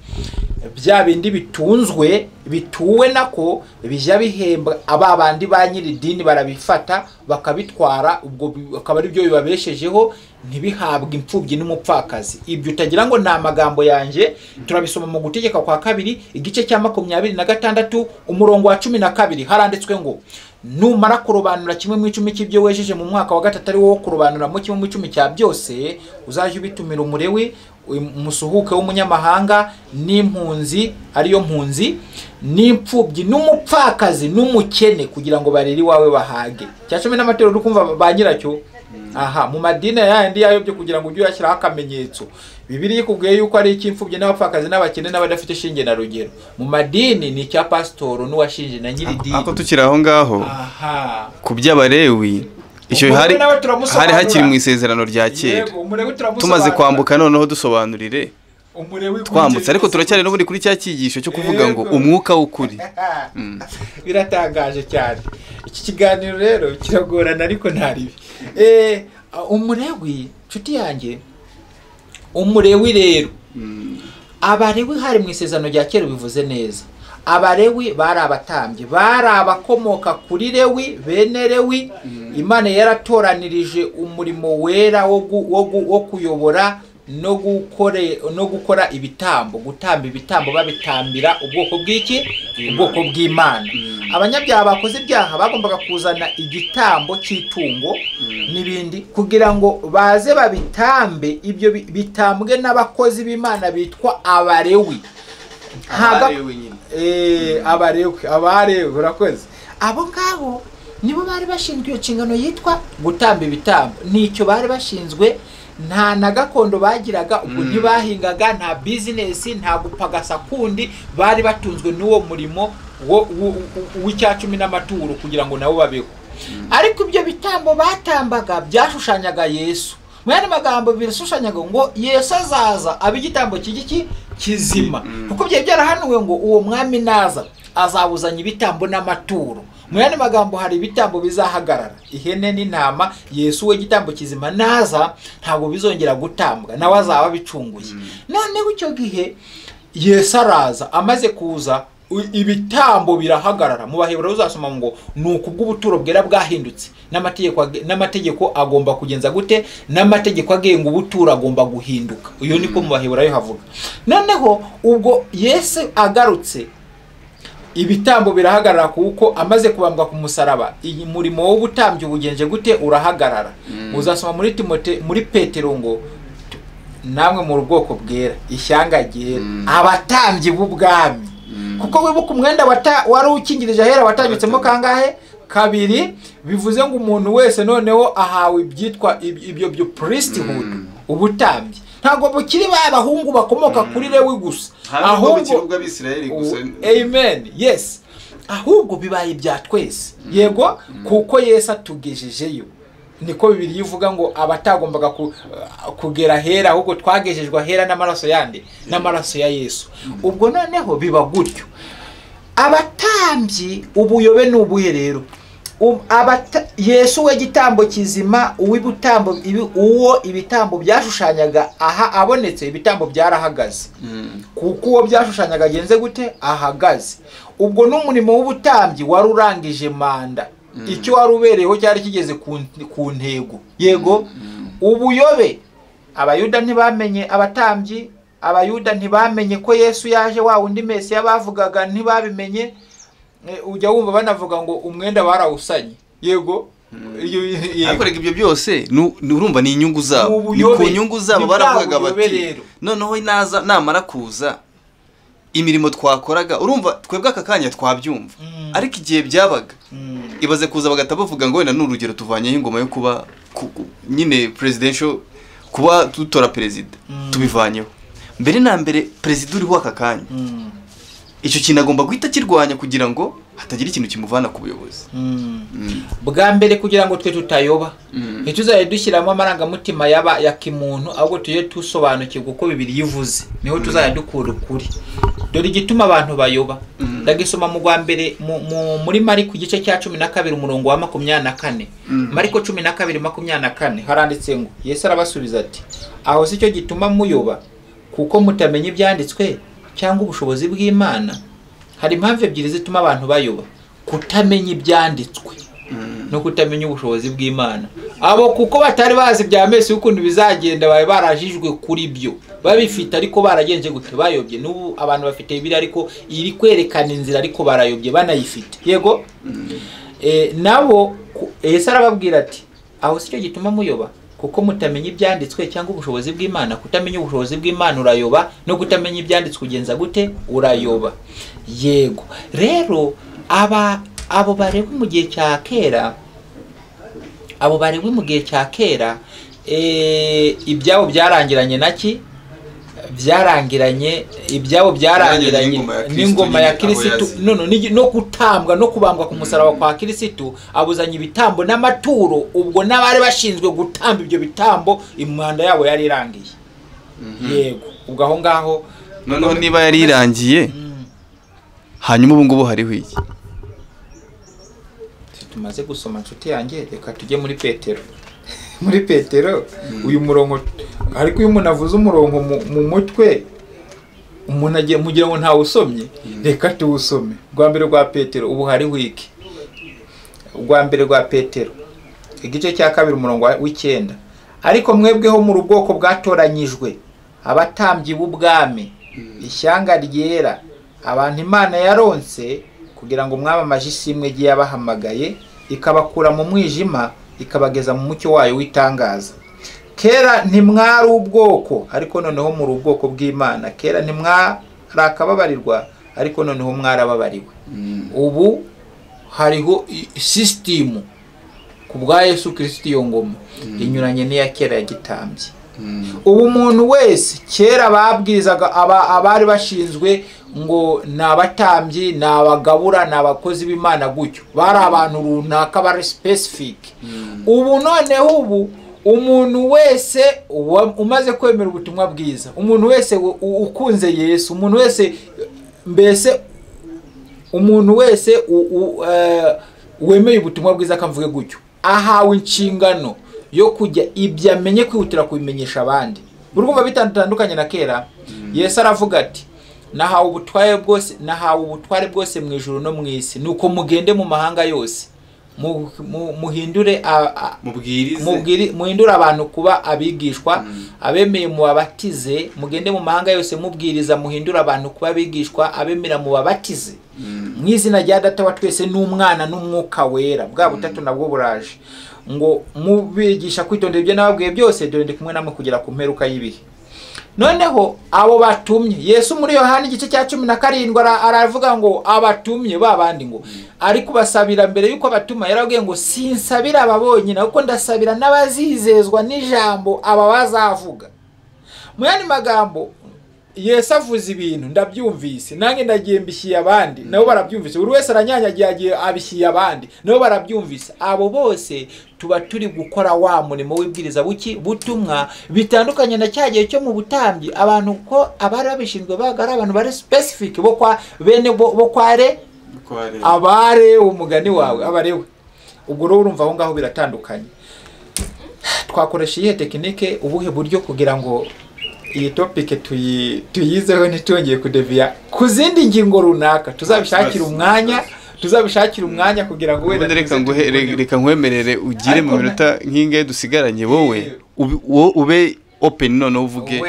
bya bindi bitunzwe bituwe nako bijya bihemba aba bandi ba nyiri dini, barabifata bakabitwara, ubwo akaba ari byo bibabeshejeho, ntibihabwe imfubyi n'umupfakazi. Ibyo utagira ngo nta magambo yanje, turabisoma mu Gutegeka kwa 2 igice cya 26 umurongo wa 12 haranditswe ngo numara kurobanura kimwe mu 10 cy'ibyo wejeje mu mwaka wa 3 ari wo kurobanura mu kimwe mu 10 cya byose, uzaje ubitumira umurewi, umusuhuke w'umunyamahanga, n'impunzi ariyo mpunzi, n'imfubyi n'umupfakazi n'umukene, kugira ngo bariri wawe bahage. Cya 10 n'amatero rukumva ba nyiracyo. Aha mu madini yandi yayo byo kugira ngo ujye yashyiraho akamenyetso. Bibiliya ikubwiye yuko ari ikimfubye n'abapfakazi n'abakene n'abadafite shinge na rugero. Mu madini ni cya pasitoro n'uwashinje na nyiri dini. Ako tukiraho ngaho. Aha Ku by'Abalewi icyo hari hakiri mu isezerano rya kera. Tumaze kwambuka noneho dusobanurire twambutse, ariko turacyari n'ubundi kuri cya cyigisho cyo kuvuga ngo umwuka w'ukuri. Biratangaje cyane iki kiganiro rero, kiragorana ariko ntaribi. Umurewi nshuti yanjye, umurewi rero, Abalewi hari mu isezerano rya kera bivuze neza. Abalewi bari abatambyi, bari abakomoka kuri Lewi, bene Lewi. Imana yaratoranirije umurimo wera wo kuyobora no gukora ibitambo, gutamba ibitambo babitambira ubwoko bw'iki, ubwoko bw'Imana. Abanyabyaha bakoze ibyaha bagombaga kuzana igitambo cy'itungo n'ibindi kugira ngo baze babitambe. Ibyo bitambwe n'abakozi b'Imana bitwa Abalewi. Abalewi urakoze. Abo ngabo nibo bari bashinzwe iyo nshingano yitwa gutamba ibitambo. Nicyo bari bashinzwe, nta na gakondo bagiraga, ubwo ntibahingaga, nta business, nta gupagasa kundi, bari batunzwe n'uwo murimo w'icya 10 n'amaturo kugira ngo nabo babeho. Ariko ibyo bitambo batambaga byashushanyaga Yesu. Mwene magambo birashushanyaga ngo Yesu azaza abigitambo kizima, kuko bye byarahanuwe ngo uwo mwami naza azabuzanya ibitambo n'amaturo. Mwene magambo hari ibitambo bizahagarara, ihene n'intama. Yesu we gitambo kizima naza ntabwo bizongera gutambwa, nawe azaba bicunguye. None icyo gihe Yesu araza, amaze kuza ibitambo birahagarara. Mu Baheburayo uzasoma ngo nuko ubw'ubuturo bwera bwahindutse, n'amategeko agomba kugenza gute, n'amategeko agenga ubuturo agomba guhinduka. Uyo niko mu Baheburayo havuga. Noneho ubwo Yesu agarutse, ibitambo birahagarara kuko amaze kubambwa ku musaraba. Iyi murimo w'ubutambyi ubugenje gute, urahagarara. Uzasoma muri Petero ngo namwe mu bwoko bwera, ishyanga ryera, abatambyi b'ubwami. Kuko wibuka umwenda wari ukingirije ahera watanyutsemo kangahe? 2. Bivuze ngo umuntu wese noneho ahawe ibyitwa ibyo priesthood, ubutambyi. Ntago bukiri bahungu bakomoka kuri Lewi gusa, ahubwo Abisirayeli gusa. Amen, yes. Ahubwo bibaye bya twese, yego, kuko Yesu atugejejeyo. Niko Bibiliya ivuga ngo abatagombaga kugera hera, ahubwo twagejejwe hera n'amaraso yande, n'amaraso ya Yesu. Ubwo noneho biba gutyo. Abatambyi ubuyobe n'ubuhe rero? Yesu we gitambo kizima, uwo ibitambo byashushanyaga aha abonetse, ibitambo byarahagaze. Kuko uwo byashushanyaga agenze gute, ahagaze. Ubwo n'umurimo w'ubutambyi wari urangije manda. Icyo wari ubereyeho cyari kigeze ku ntego, yego. Ubuyobe, Abayuda ntibamenye abatambyi, Abayuda ntibamenye ko Yesu yaje, wa wundi Mesiya bavugaga ntibabimenye. Ujya wumva banavuga ngo umwenda barawusanye, yego, ariko rega ibyo byose urumva ni inyungu zabo, ni ku nyungu zabo baravugaga bati noneho namara kuza imirimo twakoraga urumva twebwe aka kanya twabyumva, ariko igihe byabaga ibaze kuza bagata bavuga ngo wenda n'urugero tuvanyeho ingoma yo kuba nyine presidential, kuba tutora perezida tubivanyeho, mbere na mbere perezida uriho aka kanya icyo kintu agomba guhita kirwanya kugira ngo hatagira ikintu kimuvana ku buyobozi. Bwa mbere kugira ngo twe tutayoba ntituzaye dushyiramo amarangamutima ya kimuntu, ahubwo tujye tusobanukirwa uko Bibiliya ivuze, niho tuzajya dukura ukuri. Dore igituma abantu bayoba, ndagisoma mu rwa mbere muri Mariko igice cya 12 umurongo wa 24. Mariko 12:24 haranditse ngo Yesu arabasubiza ati aho si cyo gituma muyoba kuko mutamenya ibyanditswe cyangwa ubushobozi bw'Imana. Hari impamvu ebyiri zituma abantu bayoba: kutamenya ibyanditswe no kutamenya ubushobozi bw'Imana. Abo kuko batari bazi bya Mesi ukuntu bizagenda, babe barajijwe kuri byo, babifite ariko baragenje gute bayobye. N'ubu abantu bafite Bibiliya ariko iri kwerekana inzira ariko barayobye banayifite. Yego nabo Yesu arababwira ati aho si cyo gituma muyoba kuko mutamenya ibyanditswe cyangwa ubushobozi bw'Imana. Kutamenya ubushobozi bw'Imana urayoba, no kutamenya ibyanditswe ugenza gute urayoba. Yego rero abo barewe mu gihe cya kera, ibyabo byarangiranye naki? Ibyabo byarangiranye n'ingoma ya Kristo, no gutambwa no kubambwa ku musaraba kwa Kristo. Abuzanye ibitambo n'amaturo, ubwo n'abari bashinzwe gutamba ibyo bitambo imanda yabo yari irangiye. Yego ubwo aho ngaho noneho niba yari irangiye, hanyuma ubu ngubu hariho iki? Tumaze gusoma nshuti yanjye, reka tujye muri Petero. Muri Petero uyu murongo, ariko uyu umuntu avuze umurongo mu mutwe umuntu agiye mugira ngo ntawe usomye, reka tuwusome. Rwa mbere rwa Petero, ubu hariho iki? Rwa mbere rwa Petero igice cya 2 umurongo w'9. Ariko mwebweho mu rubwoko bwatoranyijwe, abatambyi b'ubwami, ishyanga ryera, abantu Imana yaronse kugira ngo mwamamaje isimwe giye yabahamagaye, ikabakura mu mwijima ikabageza mu mucyo wayo w'itangaza. Kera ntimwari ubwoko, ariko noneho muri ubwoko bw'Imana. Kera ntimwarakababarirwa, ariko noneho mwarababariwe. Ubu hariho system ku bwa Yesu Kristo, iyo ngoma inyuranye n'iya kera ya gitambye. Ubu umuntu wese kera babwirizaga abari bashinzwe ngo nabatambyi, nabagabura, nabakozi b'Imana gutyo, bari abantu runaka bari specific. Ubu noneho ubu umuntu wese umaze kwemera ubutumwa bwiza, umuntu wese ukunze Yesu, umuntu wese mbese umuntu wese wemeye ubutumwa bwiza akamvuge gutyo, ahawe inshingano yo kujya ibyo amenye kwihutira kubimenyesha abandi. Urumva bitandukanye na kera. Yesu aravuga ati nahawe ubutware bwose mu ijuru no mu isi, nuko mugende mu mahanga yose muhindure muhindure abantu kuba abigishwa, abemeye mubabatize. Mugende mu mahanga yose mubwiriza, muhindure abantu kuba abigishwa, abemera mubabatize mu izina rya Data wa twese n'Umwana n'Umwuka wera. Bwa butatu nabwo buraje ngo mubigisha kwitondera ibyo nababwiye byose, dore ndi kumwe namwe kugera ku mperuka y'ibihe. Noneho abo batumye Yesu muri Yohana igice cya 17 aravuga ngo abatumye babandi ngo ari kubasabira mbere yuko abatuma, yarabwiye ngo sinsabira ababonye kuko ndasabira n'abazizezwa n'ijambo aba bazavuga. Mu yandi magambo Yesu avuze ibintu ndabyumvise, nange ndagiye mbishyiye abandi nabo barabyumvise. Buri wese aranyanyagiye abishyiye abandi nabo barabyumvise. Abo bose tuba turi gukora wa murimo w'ibwiriza butumwa, bitandukanye na cyagiye cyo mu butambyi. Abantu ko abari babishinzwe bagara abantu bari specific bo kwa bene bo kware abare umugani wawe abarewe. Ubwo rero urumva aho ngaho biratandukanye. Twakoresha iyi tekinike ubuhe buryo kugira ngo iyi topic tuyizeho ntitongeye kudeviya ku zindi ngingo runaka? Tuzabishakira umwanya kugira ngo wenda reka nkwemerere ugire mu minota nk'ingahe dusigaranye, wowe ube open none uvuge.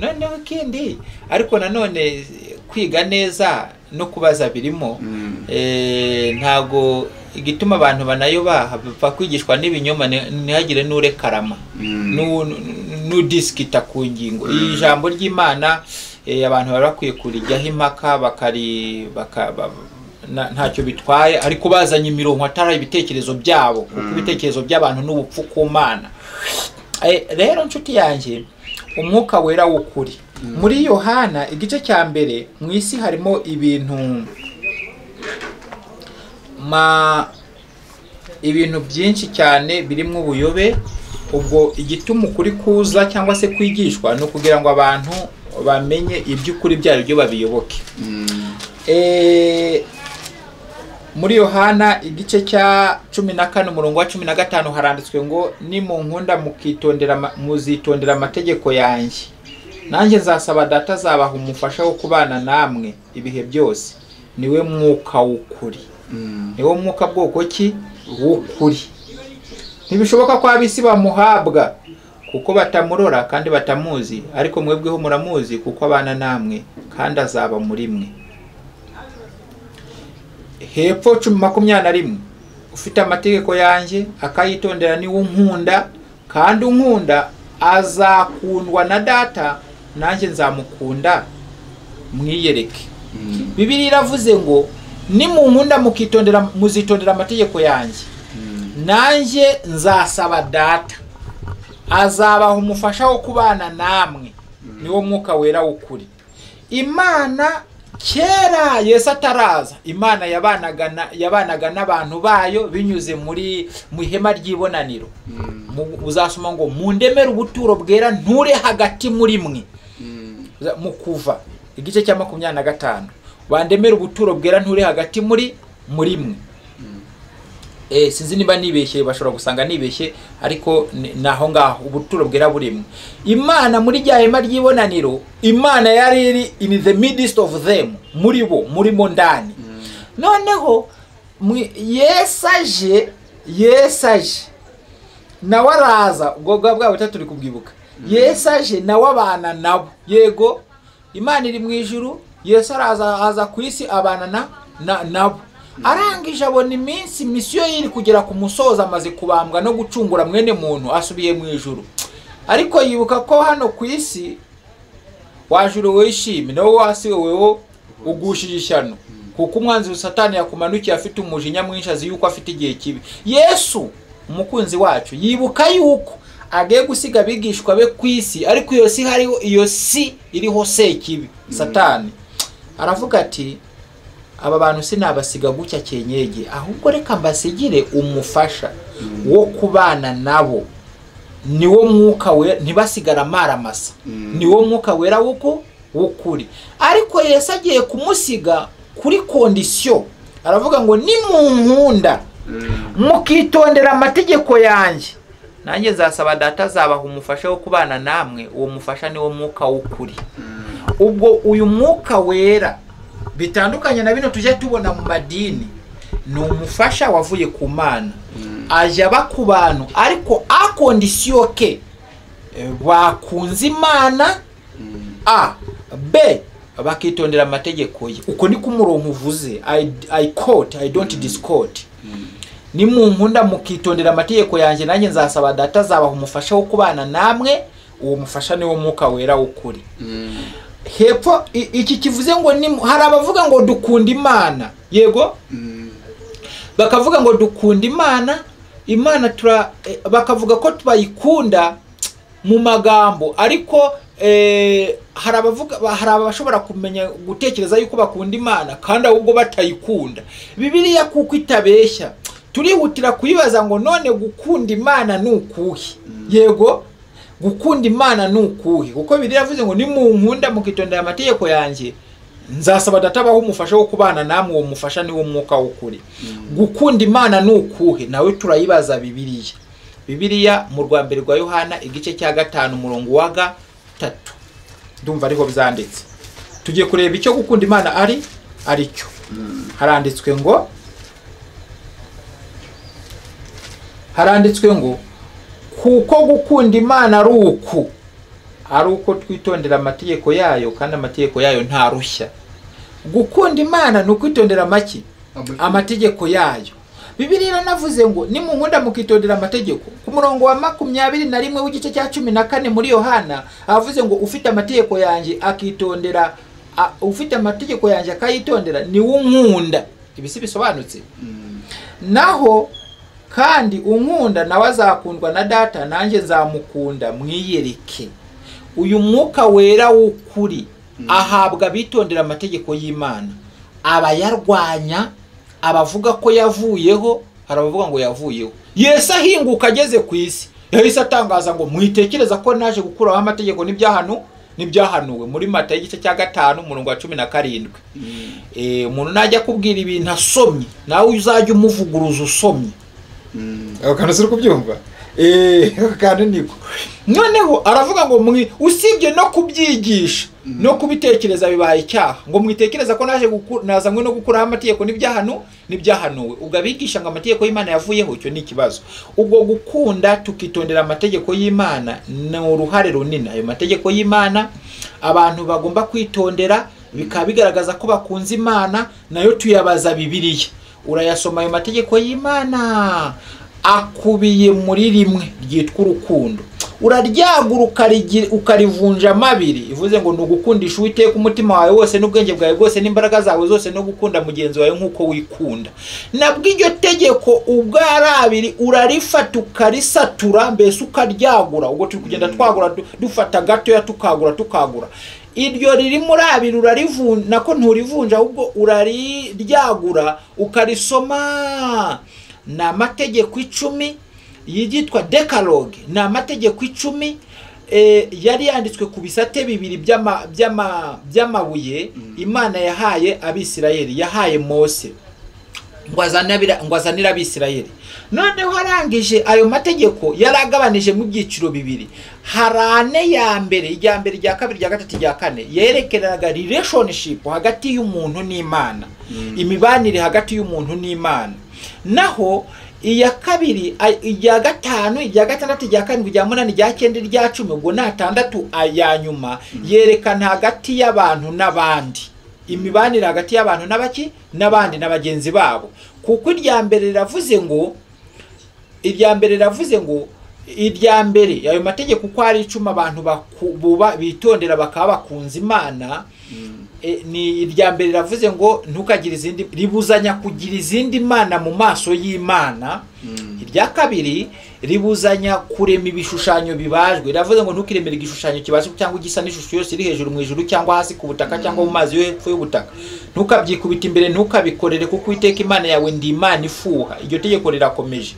None kindi ariko nanone kwiga neza no kubaza birimo. Ntago igituma abantu banayobaha bapfa kwigishwa n'ibinyoma ntihagire n'urekarama n'udisikita ku ngingo. Iyi jambo ry'Imana abantu bari bakwiye kurijyaho impaka ntacyo bitwaye, ariko bazanye imirongo atari ibitekerezo byabo, kuko ibitekerezo by'abantu n'ubupfu ku Mana. Rero nshuti yanjye, umwuka wera w'ukuri muri Yohana igice cya mbere, mu isi harimo ibintu byinshi cyane birimo ubuyobe. Ubwo igituma ukuri kuza cyangwa se kwigishwa ni ukugira ngo abantu bamenye iby'ukuri byari byo babiyoboke. Muri Yohana igice cya 14 umurongo wa 15 haranditswe ngo nimunkunda muzitondera amategeko yanjye, nanjye nzasaba Data azabaha umufasha wo kubana namwe ibihe byose, niwe mwuka w'ukuri. Niwo mwuka bwoko ki w'ukuri. Ntibishoboka ko abisi bamuhabwa kuko batamurora kandi batamuzi, ariko mwebweho muramuzi kuko abana namwe kandi azaba muri mwe. Hepfo 10:21 ufite amategeko yanjye akayitondera niwe unkunda, kandi unkunda azakundwa na Data, nanjye nzamukunda mwiyereke. Bibiliya iravuze ngo nimunkunda muzitondera amategeko yanjye, nanjye nzasaba Data azabaha umufasha wo kubana namwe, niwo mwuka wera w'ukuri. Imana kera Yesu ataraza, Imana yabanaga n'abantu bayo binyuze mu ihema ry'ibonaniro. Uzasoma ngo mundemere ubuturo bwera nture hagati muri mwe, mu Kuva igice cya 25, bandemere ubuturo bwera nture hagati muri mwe. Sinzi niba nibeshye, bashobora gusanga nibeshye, ariko naho ngaho ubuturo bwera burimwe. Imana muri rya hema ry'ibonaniro, Imana yari iri in the midst of them, murimo ndani. Noneho Yesu aje nawe araza, ubwo bwa butatu turi kubwibuka. Yesu aje nawe abana nabo. Yego, Imana iri mu ijuru, Yesu araza ku isi abana nabo. Arangije abona iminsi misiyo yiri kugera ku musozo, amaze kubambwa no gucungura mwene muntu, asubiye mu ijuru. Ariko yibuka ko hano ku isi wajuru wishime, nawe wasi wewe ugushije ishyano, kuko umwanzi Satani yakumanukiye afite umujinya mwinshi, azi yuko afite igihe kibi. Yesu umukunzi wacu yibuka yuko agiye gusiga abigishwa be ku isi, ariko iyo si iriho Sekibi Satani. Aravuga ati aba bantu sinabasiga gucya cyenyege, ahubwo reka mbasigire umufasha wo kubana nabo, niwo mwuka wera, ntibasigara maramasa, niwo mwuka wera w'ukuri. Ariko Yesu agiye kumusiga kuri kondisiyo, aravuga ngo nimunkunda mukitondera amategeko yanjye, nanjye nzasaba Data azabaha umufasha wo kubana namwe, uwo mufasha niwo mwuka w'ukuri. Ubwo uyu mwuka wera bitandukanye na bino tujye tubona mu madini, ni umufasha wavuye ku Mana, aje aba ku bantu, ariko akondisiyo ke bakunze Imana, B bakitondera amategeko ye. Uko ni kumurongo uvuze, I quote, I don't disquote. Nimunkunda mukitondera amategeko yanjye, nanjye nzasaba Data azabaha umufasha wo kubana namwe, uwo mufasha niwo mwuka wera w'ukuri. Hepfo iki kivuze ngo hari abavuga ngo dukunda Imana. Yego, bakavuga ngo dukunda Imana bakavuga ko tubayikunda mu magambo, ariko hari abashobora kumenya gutekereza yuko bakunda Imana kandi ahubwo batayikunda. Bibiliya kuko itabeshya, turihutira kuyibaza ngo none gukunda Imana ni ukuhe? Yego, gukunda Imana ni ukuhe? Kuko Bibiliya yavuze ngo nimunkunda mukitondera amategeko yanjye, nzasaba Data abaha umufasha wo kubana namwe, uwo mufasha niwo mwuka w'ukuri. Gukunda Imana ni ukuhe? Nawe turayibaza Bibiliya mu rwa mbere rwa Yohana igice cya 5 umurongo wa 3, ndumva ariho byanditse. Tugiye kureba icyo gukunda Imana ari cyo. Haranditswe ngo kuko gukunda Imana ari uko twitondera amategeko yayo, kandi amategeko yayo ntarushya. Gukunda Imana ni ukwitondera amategeko yayo. Bibiliya navuze ngo nimunkunda mukitondera amategeko. Ku murongo wa 21 w'igice cya 14 muri Yohana avuze ngo ufite amategeko yanjye akitondera, ufite amategeko yanjye akayitondera ni unkunda. Ibisi bisobanutse. Naho kandi unkunda nawe azakundwa na data, nanjye nzamukunda mwiyereke. Uyu mwuka wera w'ukuri ahabwa bitondera amategeko y'Imana. Abayarwanya, abavuga ko yavuyeho, harabavuga ngo yavuyeho. Yesu ahinguka ageze ku isi yahise atangaza ngo mwitekereza ko naje gukuraho amategeko n'ibyahanuwe muri Matayo igice cya 5 umurongo wa 17. Umuntu najya kubwira ibintu asomye nawe uzajya umuvuguruza usomye. Akana siri kubyumva. Kandi niko noneho aravuga ngo usibye no kubyigisha no kubitekereza bibaye icyaha, ngo mwitekereza ko nazanywe no gukuraho amategeko n'ibyahanuwe. Ubwo abigisha ngo amategeko y'Imana yavuyeho, cyo ni ikibazo. Ubwo gukunda tukitondera amategeko y'Imana ni uruhare runini. Ayo mategeko y'Imana abantu bagomba kwitondera, bikaba bigaragaza ko bakunze Imana, nayo tuyabaza Bibiliya. Urayasoma ayo mategeko y'Imana akubiye muri rimwe ryitwa urukundo. Uraryagura ukarivunja amabiri. Ivuze ngo nugukundisha Uwiteka umutima wawe wose n'ubwenge bwawe bwose n'imbaraga zawe zose no gukunda mugenzi wawe nkuko wikunda. Nabwo iryo tegeko ubwo ari abiri urarifata ukarisatura, mbese ukaryagura. Ubwo turi kugenda twagura dufata gato ya tukagura. Iryo riri muri abiri urarivunja, nako nturivunja ahubwo uraryagura ukarisoma. Na amategeko 10 yitwa Decalogue, na amategeko 10 yari yanditswe ku bisate bibiri by'amabuye Imana yahaye Abisirayeli, yahaye Mose ngo azanira Abisirayeli. Noneho harangije ayo mategeko yaragabanije mu byiciro bibiri. Harane ya mbere, irya mbere, irya kabiri, irya gatatu, irya kane yerekeraga relationship hagati y'umuntu n'Imana, imibanire hagati y'umuntu n'Imana. Naho iya kabiri, irya gatanu, irya gatandatu, irya karindwi, irya munani, irya cyenda, irya 10, ubwo na 6 aya nyuma yerekana hagati y'abantu n'abandi, imibanire hagati y'abantu n'abandi n'abagenzi babo. Kuko irya mbere riravuze ngo ayo mategeko uko ari 10 abantu bitondera bakaba bakunze Imana. Ni irya mbere ravuze ngo ntukagire izindi, ribuzanya kugira izindi mana mu maso y'Imana. Irya kabiri ribuzanya kurema ibishushanyo bibajwe. Ravuze ngo ntukiremere igishushanyo kibajwe cyangwa igisa n'ishusho yose iri hejuru mu ijuru cyangwa hasi ku butaka cyangwa mu mazi yo hepfo y'ubutaka. Ntukabyikubita imbere, ntukabikorere, kuko Uwiteka Imana yawe ndi Imana ifuha. Iryo tegeko rirakomeje.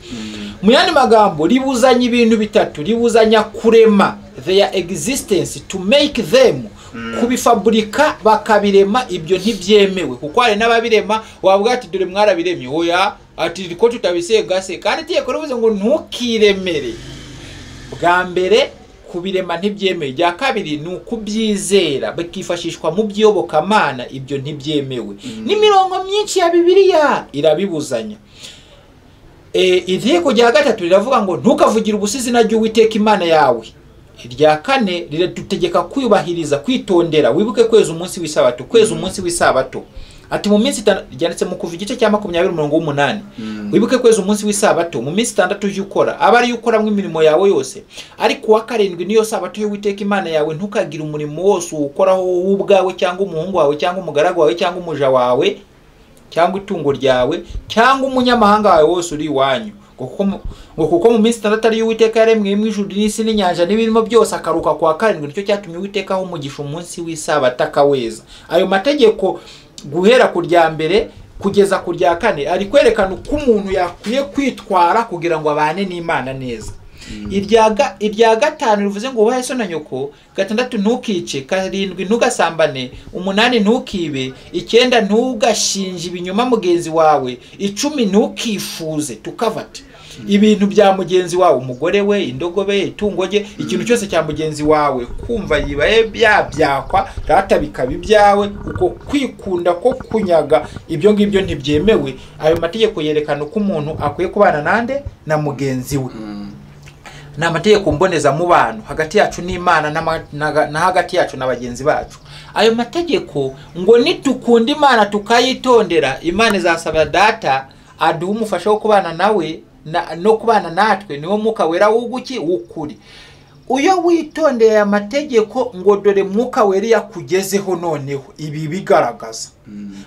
Mu yandi magambo ribuzanya ibintu bitatu. Ribuzanya kurema, their existence, to make them, kubifaburika bakabirema. Ibyo ntibyemewe kuko hari n'ababirema wavuga ati dore mwarabiremye, oya ati ko tutabisega se. Kandi tegeko rivuze ngo ntukiremere. Bwa mbere kubirema ntibyemewe. Rya kabiri ni ukubyizera bakifashishwa mu by'iyobokamana, ibyo ntibyemewe. N'imirongo myinshi ya Bibiliya irabibuzanya. Itegeko rya gatatu riravuga ngo ntukavugire ubusizi na Uwiteka Imana yawe. Irya kane riradutegeka kwiyubahiriza, kwitondera, wibuke kweza umunsi w'isabato. Ati mu minsi ryanditse mu Kuva igice cya 20:8. Wibuke kweza umunsi w'isabato, mu minsi 6 y'ukora aba ari ukora mu imirimo yawe yose, ariko wa 7 niyo sabato y'Uwiteka Imana yawe. Ntukagire umurimo wose ukoraho wowe ubwawe cyangwa umuhungu wawe cyangwa umugaragu wawe cyangwa umuja wawe cyangwa itungo ryawe cyangwa umunyamahanga wawe wose uri iwanyu. Kuko mu minsi 6 ari Uwiteka yaremwe mu ijuru n'isi n'inyanja n'ibirimo byose, akaruka kwa 7. Nicyo cyatumye Uwiteka aho umugisha umunsi w'isabato akaweza. Ayo mategeko guhera ku rya mbere kugeza ku rya 4 ari kwerekana uko umuntu yakwiye kwitwara kugira ngo abane n'Imana neza. Irya gatanu rivuze ngo ubahe so na nyoko. 6 ntukice, 7 ntugasambane, 8 ntukibe, 9 ntugashinje ibinyoma mugenzi wawe, 10 ntukifuze tukavate ibintu bya mugenzi wawe, umugore we, indogobe, itungo rye, ikintu cyose cya mugenzi wawe kumva yibaye byabyakwa rata bikaba ibyawe. Uko kwikunda ko kunyaga ibyo ngibyo ntibyemewe. Ayo mategeko yerekana uko umuntu akwiye kubana nande na mugenzi we. Na amategeko mboneza mu bantu hagati yacu n'Imana na hagati yacu n'abagenzi bacu. Ayo mategeko ngo nitukunda Imana tukayitondera, Imana izasaba data aduha umufasha wo kubana nawe no kubana natwe, niwo mwuka wera w'uguki w'ukuri. Uyo witondeye amategeko ngo dore mwuka wera yakugezeho noneho ibi bigaragaza.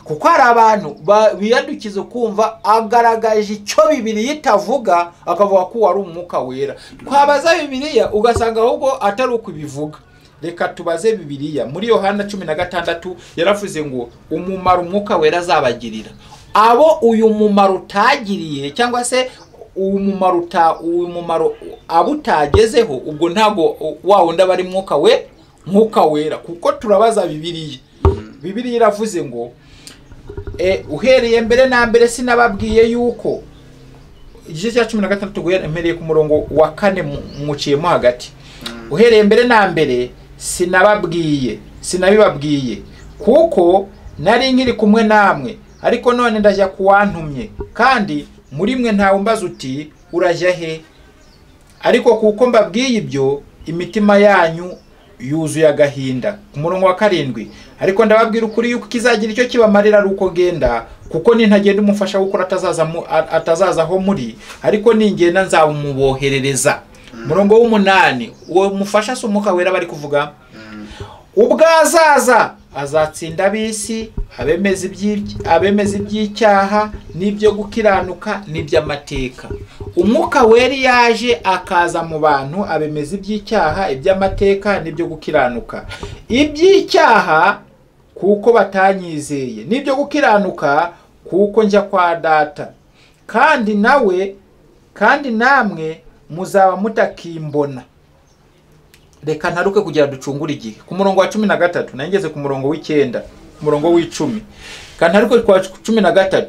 Kuko hari abantu biyadukize kumva agaragaje icyo Bibiliya itavuga akavuga ko wari umwuka wera. Twabaza Bibiliya ugasanga ahubwo atari uko bivuga. Reka tubaze Bibiliya muri Yohana 16 yaravuze ngo umumaro umwuka wera azabagirira abo uyu mumaro utagiriye, cyangwa se uyu mumaro abutagezeho, ubwo ntago wawunda bari mwuka wera. Kuko turabaza Bibiliya iravuze ngo uhereye mbere na mbere sinababwiye yuko igice cya 16 guhereye ku murongo wa 4 muciyemo hagati. Uhereye mbere na mbere sinabibabwiye kuko nari nkiri kumwe namwe, ariko none ndajya kuwantumye, kandi muri mwe ntawe mbaza uti urajya he. Ariko kuko mbabwiye ibyo imitima yanyu yuzuye agahinda. Ku murongo wa 7 ariko ndababwira ukuri yuko kizagira icyo kibamarira ari uko genda, kuko nintagenda umufasha gukora atazaza aho muri, ariko ningenda nzabumuboherereza. Murongo w'8 uwo mufasha se umwuka wera bari kuvuga ubwazaza azatsinda abisi, abemeza iby'icyaha n'ibyo gukiranuka n'iby'amateka. Umwuka wera yaje akaza mu bantu abemeza iby'icyaha, iby'amateka n'ibyo gukiranuka. Iby'icyaha kuko batanyizeye, n'ibyo gukiranuka kuko njya kwa Data, kandi namwe muzaba mutakimbona. Reka ntaruke kugira ducungura igihe. Ku murongo wa 13 nangeze ku murongo w'9, ku murongo w'10 kandi ntaruke kwa 13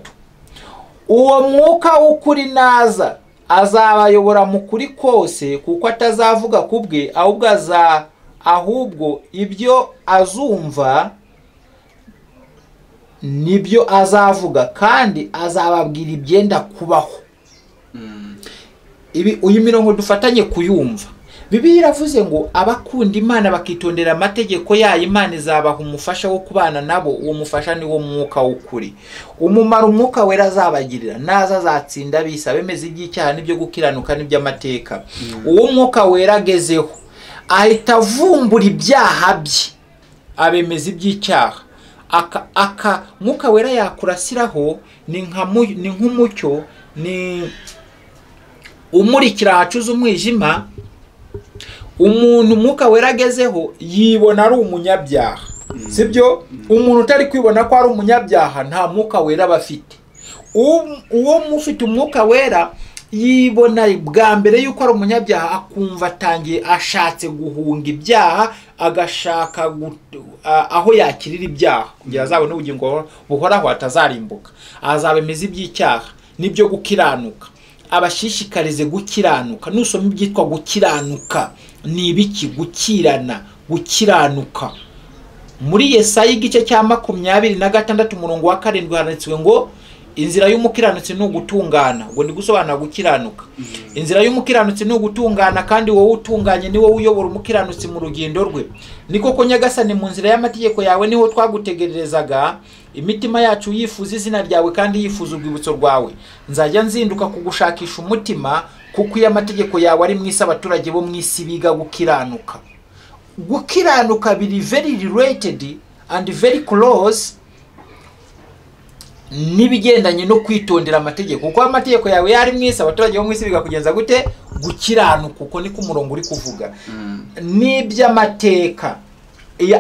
uwo mwuka w'ukuri naza azabayobora mu kuri kose, kuko atazavuga kubwe ahubwo ibyo azumva nibyo azavuga, kandi azababwira ibyenda kubaho. Uyu mirongo dufatanye kuyumva. Bibiliya iravuze ngo abakunda Imana bakitondera amategeko yayo, Imana izabaha umufasha wo kubana nabo. Uwo mufasha ni wo mwuka w'ukuri. Umumaro umwuka wera azabagirira naza azatsinda abisi, abemeza iby'icyaha n'ibyo gukiranuka n'iby'amateka. Uwo mwuka wera agezeho ahita avumbura ibyaha bye, abemeza iby'icyaha. Mwuka wera yakurasiraho ni nk'umucyo, ni umurikira ahacuze umwijima. Umuntu mwuka wera agezeho yibona ari umunyabyaha, sibyo? Umuntu utari kwibona ko ari umunyabyaha nta mwuka wera bafite. Uwo mufite umwuka wera yibona bwa mbere yuko ari umunyabyaha, akumva atangiye ashatse guhunga ibyaha, agashaka aho yakirira ibyaha kugira azabone ubugingo buhoraho atazarimbuka. Azabemeza iby'icyaha n'ibyo gukiranuka, abashishikarize gukiranuka. Nusoma ibyitwa gukiranuka ni ibiki? Gukiranuka. Muri Yesaya igice cya 26 umurongo wa 7 handitswe ngo inzira y'umukiranutsi ni ugutungana. Ubwo ndi gusobanura gukiranuka. Inzira y'umukiranutsi ni ugutungana, kandi wowe utunganye ni wowe uyobora umukiranutsi mu rugendo rwe. Ni koko Nyagasani, mu nzira y'amategeko yawe niho twagutegererezaga. Imitima yacu yifuza izina ryawe kandi yifuza urwibutso rwawe. Nzajya nzinduka kugushakisha umutima, kuko iyo amategeko yawe ari mwisi abaturage bo mwisi biga gukiranuka. Gukiranuka biri very related and very close nibigendanye no kwitondera amategeko. Kuko amategeko yawe yari mwisi abaturage bo mwisi biga kugenza gute? Gukiranuka. Uko ni ku murongo uri kuvuga. N'iby'amateka.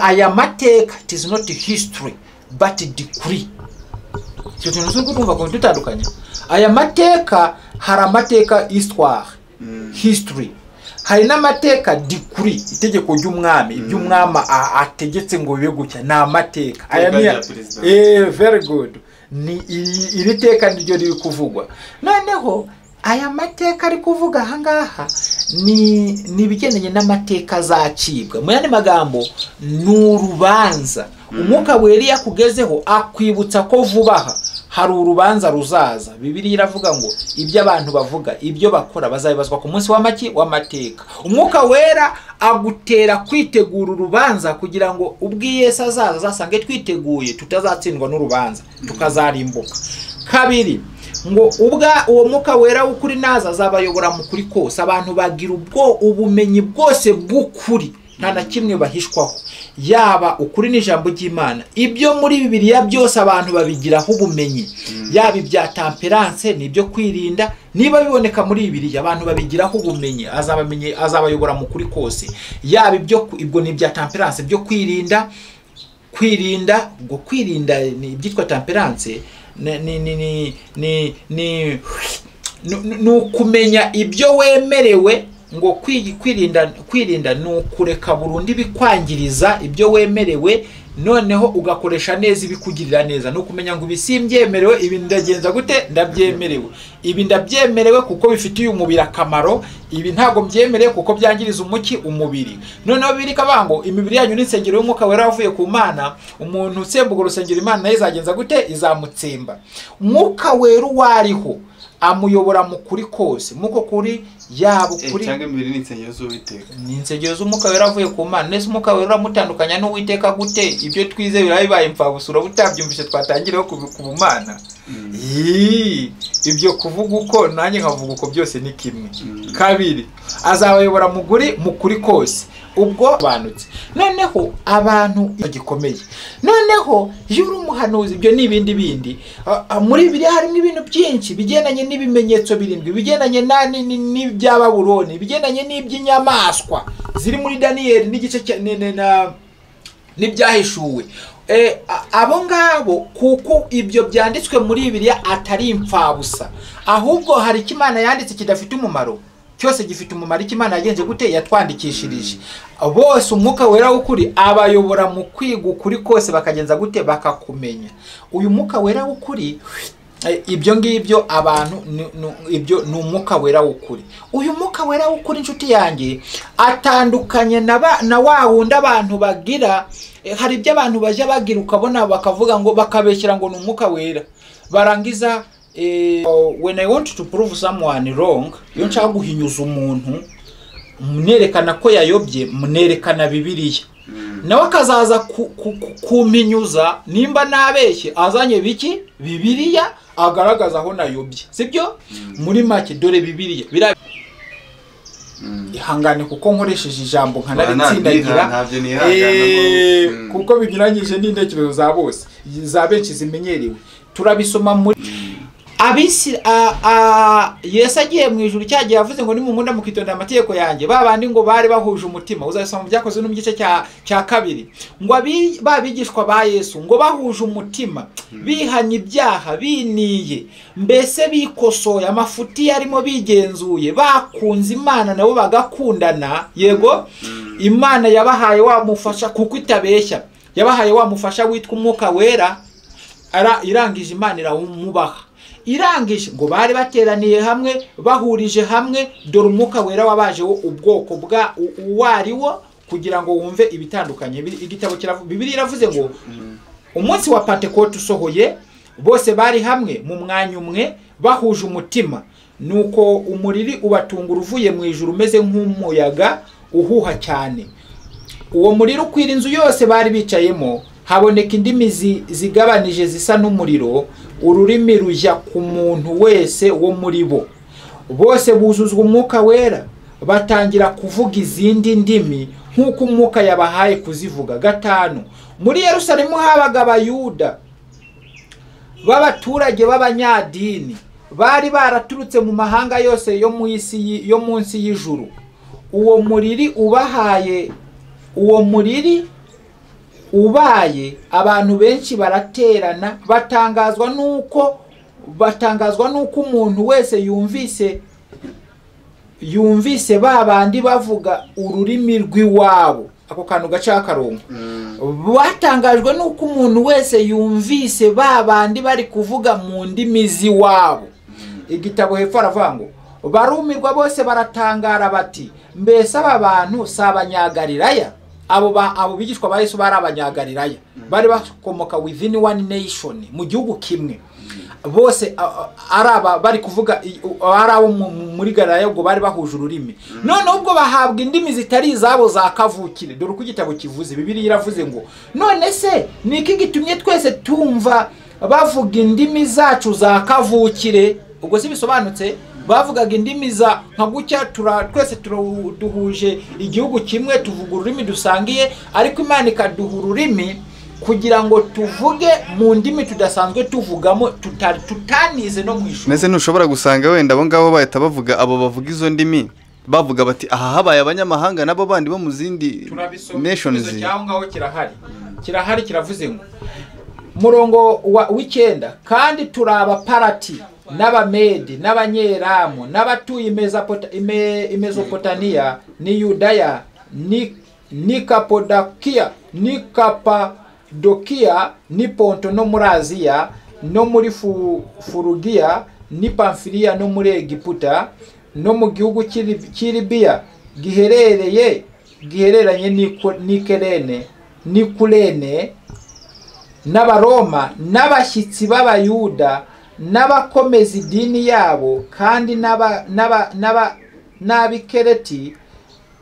Aya mateka, it is not history but decree. Cyo tuntu kumva ko dutandukanye. Aya mateka, hari amateka histoire, history. Hari n'amateka decree, itegeko ry'umwami, iby'umwami ategetse ngo bibe gutya, na amateka. Aya ni very good. Ni iri teka niryo riri kuvugwa. Noneho aya mateka ari kuvuga ahangaha ni bigendanye n'amateka azacibwa. Mu yandi magambo n'urubanza. Umwuka wera yakugezeho akwibutsa ko vubaha hari urubanza ruzaza. Bibiliya iravuga ngo ibyo abantu bavuga, ibyo bakora bazabibazwa ku munsi w'amateka. Umwuka wera agutera kwitegura urubanza kugira ngo ubwi Yesu azaza azasange twiteguye, tutazatsindwa n'urubanza tukazarimbuka. Kabiri, ngo uwo mwuka wera w'ukuri naza azabayobora mu kuri kose. Abantu bagira ubumenyi bwose bw'ukuri, nta na kimwe bahishwaho, yaba ukuri n'ijambo ry'Imana. Ibyo muri Bibiliya byose abantu babigiraho ubumenyi, yaba ibya temperance n'ibyo kwirinda, niba biboneka muri Bibiliya abantu babigiraho ubumenyi, azabayobora mu kuri kose. Yaba ibyo ni ibya temperance, byo kwirinda ubwo kwirinda ni ibyitwa temperance, ni ukumenya ibyo wemerewe. Ngo kwirinda ni ukureka burundu ibikwangiriza ibyo wemerewe, noneho ugakoresha neza ibikugirira neza. No kumenya ngo ibisimyemerewe, ibi ndagenza gute, ndabyemerewe, ibi ndabyemerewe kuko bifitiye umubiri akamaro, ibi ntago mbyemereye kuko byangiriza umubiri. Noneho biri kabango imibiri yanyu n'insengero y'umwuka wera wavuye ku Mana. Umuntu usembugura urusengero Imana nayo izagenza gute, izamutsemba. Umwuka wera wariho amuyobora mu kuri kose, muko kuri yabo kuri cyangwa imibiri n'insengero z'Uwiteka, n'insengero z'umwuka wera avuye ku Mana. Nese umwuka wera mutandukanya n'Uwiteka gute? Ibyo twize birabibaye impfabusura butabyumvise twatangireho ku Mana. Ibyo kuvuga uko nanjye nkavuga uko byose ni kimwe. Kabiri, azabayobora mu kuri kose. Ubwo banutse noneho abantu gikomeye. Noneho yuri umuhanuzi, ibyo ni ibindi muri Bibiliya harimo ibintu byinshi bigendanye n'ibimenyetso birindwi, bigendanye n'ibya Babuloni, bigendanye n'iby'inyamaswa ziri muri Daniyeli n'igice n'ibyahishuwe. Abo ngabo kuko ibyo byanditswe muri Bibiliya atari impfabusa, ahubwo hari Imana yanditse kidafite umumaro, cyose gifite umumaro. Imana yagenze gute, yatwandikishirije. Bose umwuka wera w'ukuri abayobora mu kwiga ukuri kose, bakagenza gute, bakakumenya. Uyu mwuka wera w'ukuri, ibyo ngibyo abantu ibyo ni umwuka wera w'ukuri. Uyu mwuka wera w'ukuri inshuti yanjye atandukanye na wa wundi abantu bagira. Hari ibyo abantu baje bagira ukabona bakavuga ngo bakabeshyira ngo ni umwuka wera, barangiza when I want to prove someone wrong, iyo nshaka guhinyuza umuntu munerekana ko yayobye, munerekana Bibiliya. Nawe akazaza kumpinyuza nimba nabeshye, azanye biki Bibiliya agaragaza aho nayobye, sibyo? Muri make dore Bibiliya ihangane kuko nkoresheje ijambo nkanaritsindagira, kuko binyuranyije n'intekerezo za bose, za benshi zimenyerewe. Turabisoma muri Yesu agiye mu ijuru cyagiye yavuze ngo nimumunda mukitondera amategeko yanjye. Babandi ngo bari bahuje umutima, uzasoma mu Byakozwe no mu gice cya 2, ngo babigishwa ba Yesu ngo bahuje umutima, bihanye ibyaha, biniye, mbese bikosoye, amafuti yarimo bigenzuye, bakunze Imana nabo bagakundana. Yego, Imana yabahaye wamufasha kuko itabeshya, yabahaye wamufasha witwa umwuka wera. Irangije Imana irawumubaha. Irangije ngo bari bateraniye hamwe, bahurije hamwe, dore umwuka wera wabajeho ubwoko bwa uwariwo kugira ngo wumve ibitandukanye. Igitabo Bibiliya iravuze ngo umunsi wa Pentekote usohoye, bose bari hamwe mu mwanya umwe bahuje umutima, nuko umuriri ubatungura uvuye mu ijuru umeze nk'umuyaga uhuha cyane. Uwo muriro ukwira inzu yose bari bicayemo, haboneka indimi zigabanije zisa n'umuriro, ururimi rujya ku muntu wese wo muri bo. Bose buzuzwa umwuka wera, batangira kuvuga izindi ndimi nk'uko umwuka yabahaye kuzivuga. 5, muri Yerusalemu habaga Abayuda b'abaturage b'abanyadini, bari baraturutse mu mahanga yose yo munsi y'ijuru. Uwo muriri ubaye, abantu benshi baraterana, batangazwa nuko umuntu wese yumvise babandi bavuga ururimi rw'iwabo. Ako kantu gaca akarongo. Batangajwe nuko umuntu wese yumvise babandi bari kuvuga mu ndimi z'iwabo. Igitabo hepfo aravuga ngo barumirwa bose baratangara bati, mbese aba bantu si Abanyagalilaya? Abo bigishwa ba Yesu bari Abanyagalilaya, bari bakomoka within one nation, mu gihugu kimwe. Bose araba bari kuvuga arabo muri Galilaya, ubwo bari bahuje ururimi. None ubwo bahabwa indimi zitari izabo za kavukire. Dore uko igitabo kivuze, Bibiliya iravuze ngo none se niki gitumye twese tumva bavuga indimi zacu za kavukire, ubwo si bisobanutse, bavugaga indimi za nka gutya, twese duhuje igihugu kimwe, tuvuga ururimi dusangiye, ariko Imana ikaduha ururimi kugira ngo tuvuge mu ndimi tudasanzwe tuvugamo, tutanize no mwishuri. Nese ntushobora gusanga wenda abo ngabo bahita bavuga, abo bavuga izo ndimi bavuga bati aha habaye abanyamahanga nabo bandi bo mu zindi nations. Cyangwa kirahari kiravuze ngo murongo w'ikenda, kandi turaba parati n'abamedi n'abanyeramu n'abatuye Mesopotamiya ni Yudaya ni Kapodakiya ni Kapadokiya ni Ponto no muri Aziya no muri Furugiya ni Pamfiliya no muri Egiputa no mu gihugu cy'Libiya gihereranye ni Kurene n'Abaroma n'abashyitsi b'Abayuda n'abakomeza idini yabo, kandi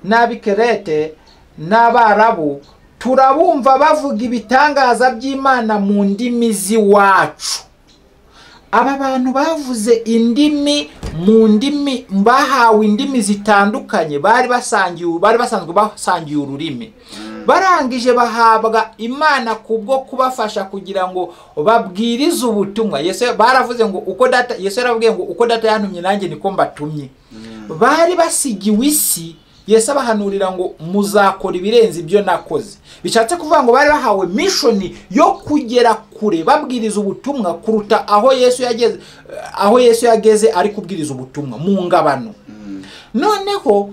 n'abikerete n'Abarabu, turabumva bavuga ibitangaza by'Imana mu ndimi z'iwacu. Aba bantu bavuze indimi mu ndimi, bahawe indimi zitandukanye, bari basanzwe basangiye ururimi. Barangije bahabwa Imana kubwo kubafasha kugira ngo babwirize ubutumwa. Yesu baravuze ngo Yesu yaravuze ngo uko data yantumye nanjye niko mbatumye. Bari basigiwe isi, Yesu abahanurira ngo muzakora ibirenze ibyo nakoze. Bishatse kuvuga ngo bari bahawe mission yo kugera kure babwiriza ubutumwa kuruta aho Yesu yageze ari kubwiriza ubutumwa mu ngabano. Noneho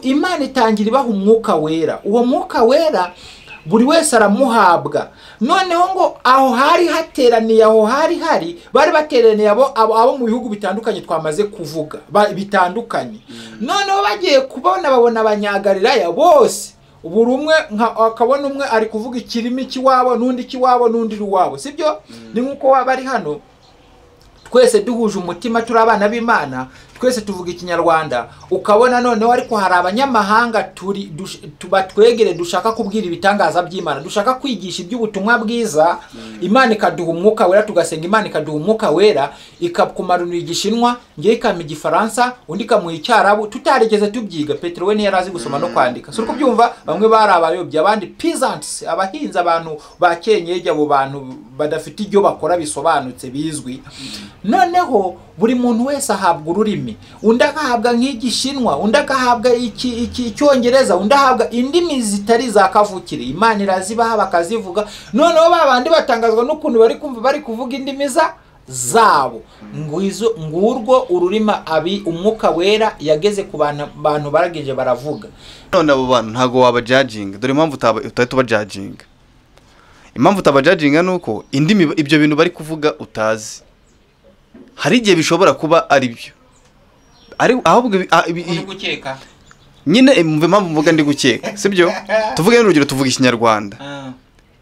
Imana itangira ibaha umwuka wera. Uwo mwuka wera buri wese aramuhabwa. Noneho ngo aho hari hateraniye, bari bateraniye abo mu bihugu bitandukanye twamaze kuvuga bitandukanye. Noneho bagiye babona abanyagalilaya bose, buri umwe akabona umwe ari kuvuga ikirimi kiwabo n'undi kiwabo n'undi ruwabo, sibyo? Ni nkuko bari hano twese duhuje umutima, turi abana b'Imana, twese tuvuga ikinyarwanda, ukabona noneho ariko hari abanyamahanga batwegere dushaka kubwira ibitangaza by'Imana, dushaka kwigisha iby'ubutumwa bwiza. Imana ikaduha umwuka wera, tugasenga Imana ikaduha umwuka wera, ikakumarunira igishinwa, ngiye ikama igifaransa, undi kamuha icyarabu, tutarigeze tubyiga. Petero we ntiyarazi gusoma no kwandika, so kubyumva bamwe bari abayobya, abandi peasants, abahinza, abantu bakenyeje, abo bantu badafite ibyo bakora bisobanutse bizwi. Noneho buri muntu wese ahabwa ururimi, undi agahabwa nk'igishinwa, undi agahabwa icyongereza, undi ahabwa indimi zitari za kavukire. Imana irazibaha bakazivuga. Noneho babandi batangazwa n'ukuntu bari kuvuga indimi zabo. Ngurwo ururima umwuka wera yageze ku bantu baragije baravuga. None abo bantu ntago wabajudging. Dore impamvu utahita ubajudging. Impamvu utabajudging nuko indimi ibyo bintu bari kuvuga utazi. Hari igihe bishobora kuba ari byo, ahubwo gukeka nyine impamvu mvuga ndi gukeka, sibyo? Tuvuge n'urugero, tuvuga ikinyarwanda,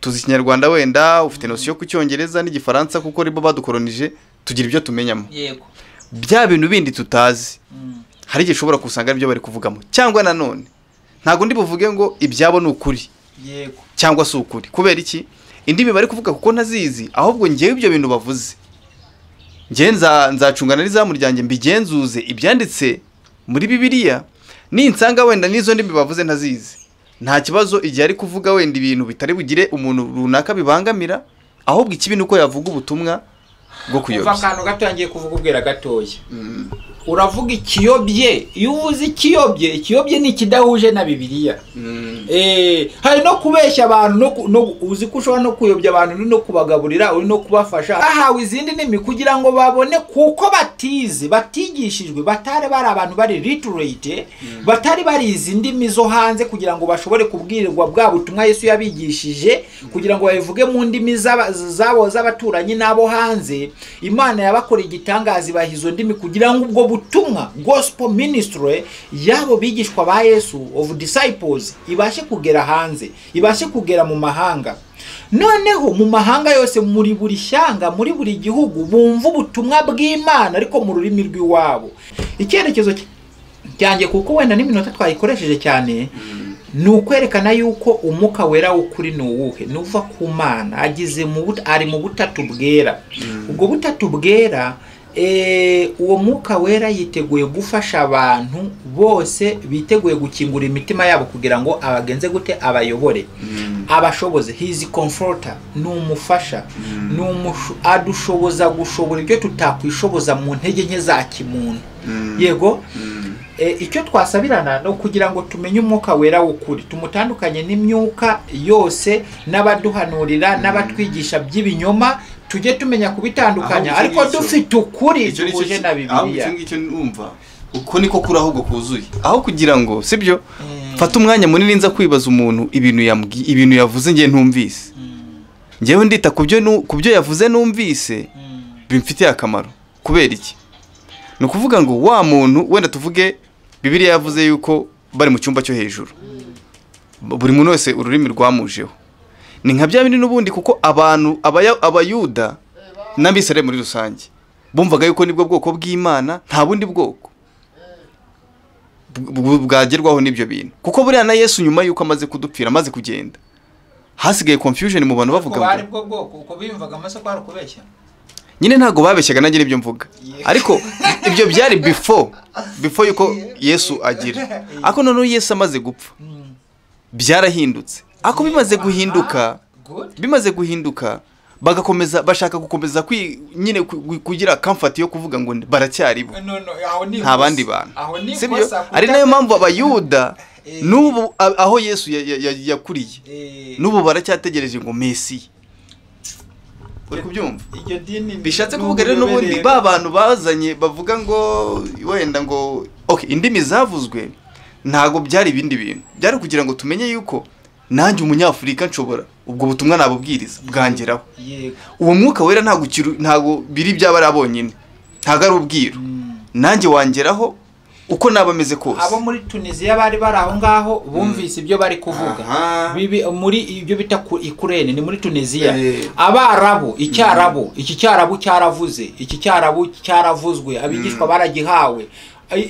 tuzi ikinyarwanda, wenda ufite notion ku cyongereza n'igifaransa kuko ribo badukolonije, tugira ibyo tumenyamo. Yego, bya bintu bindi tutazi hari igihe ushobora kusanga ari byo bari kuvugamo. Cyangwa nanone ntago ndi buvuge ngo ibyabo ni ukuri, yego, cyangwa si ukuri. Kubera iki? Indimi bari kuvuga kuko ntazizi, ahubwo ngewe ibyo bintu bavuze nzacungana n'izamu ryanjye mbigenzuze ibyanditse muri Bibiliya, ninsanga wenda n'izo ndimi bavuze ntazizi, nta kibazo. Igihe ari kuvuga wenda ibintu bitari bugire umuntu runaka bibangamira, ahubwo ikibi nuko yavuga ubutumwa bwo kuyobya. Uva akantu gato yangiye kuvuga ubwira gatoya. Uravuga ikiyobye, iyo uvuze ikiyobye ni ikidahuje na Bibiliya. Hari no kubeshya abantu, no uzi ko ushobora no kuyobya abantu, no kubagaburira, uri no kubafasha. Ahawe izindi ndimi kugira ngo babone kuko batigishijwe, batari bari abantu bari literate, batari bari izindi ndimi zo hanze, kugira ngo bashobore kubwirirwa bwa butumwa Yesu yabigishije, kugira ngo babivuge mu ndimi zabo z'abaturanyi n'abo hanze. Imana yabakoreye igitangaza, bahizo ndimi kugira ngo ubwo butumwa, gospel ministry yabo bigishwa ba Yesu of disciples ibashe kugera hanze, ibashe kugera mu mahanga. Noneho mu mahanga yose, muri buri shyanga, muri buri gihugu, bumva ubutumwa bw'Imana ariko mu rurimi rw'iwabo. Icyerekezo cyanjye, kuko wenda n'iminota twayikoresheje cyane, ni ukwerekana yuko umwuka wera w'ukuri ni uwuhe, ni uva ku Mana, ari mu butatu bwera. Ubwo butatu bwera, uwo mwuka wera yiteguye gufasha abantu bose, biteguye gukingura imitima yabo kugira ngo abagenze gute, abayobore, abashoboze. He is comforter, ni umufasha, adushoboza gushobora ibyo tutakwishoboza mu ntege nke za kimuntu. Yego, icyo twasabirana no kugira ngo tumenye umwuka wera w'ukuri, tumutandukanye n'imyuka yose n'abaduhanurira n'abatwigisha by'ibinyoma, tujye tumenya kubitandukanya, ariko dufite ukuri tuje na Bibiliya. Icyo numva uko niko kuri ahubwo kuzuye, aho kugira ngo sibyo fata umwanya munini nza kwibaza umuntu ibintu yavuze ngiye ntumvise, ngewe ndita kubyo yavuze numvise bimfitiye akamaro. Kubera iki? No kuvuga ngo wa muntu wenda tuvuge Bibiliya yavuze yuko bari mu cyumba cyo hejuru, buri muntu wese ururimi rwamujeho. Ni nka bya bindi n'ubundi, kuko abantu abayuda n'abisirayeli muri rusange bumvaga yuko nibwo bwoko bw'Imana, nta bundi bwoko bwagerwaho n'ibyo bintu. Kuko buriya na Yesu nyuma yuko amaze kudupfira, amaze kugenda, hasigaye confusion mu bantu bavuga ngo bari bwo bwoko, uko biyumvaga amasoko ari kubeshya. Nyine ntago babeshyaga, nanjye nibyo mvuga. Ariko ibyo byari before yuko Yesu agira. Ako none Yesu amaze gupfa byarahindutse. Ako bimaze guhinduka bagakomeza bashaka gukomeza nyine kugira comfort yo kuvuga ngo baracyari bo, nta bandi bantu. Sibyo? Ari nayo mpamvu abayuda n'ubu aho Yesu yakuriye n'ubu baracyategereje ngo Messi. Uri kubyumva? Bishatse kuvuga rero n'ubundi ba bantu bazanye bavuga ngo wenda ngo okay, indimi zavuzwe ntago byari ibindi bintu, byari kugira ngo tumenye yuko nanjye umunyafurika nshobora ubwo butumwa nabubwiriza bwangeraho. Uwo mwuka wera ntago biri byabara bonyine, ntago ari ubwiru, nanjye wangeraho uko nabameze kose. Abo muri Tunisia bari baraho ngaho bumvise ibyo bari kuvuga, muri ibyo bita Ikurene, ni muri Tunisia. Abarabu, iki cyarabu cyaravuze, iki cyarabu cyaravuzwe, abigishwa baragihawe.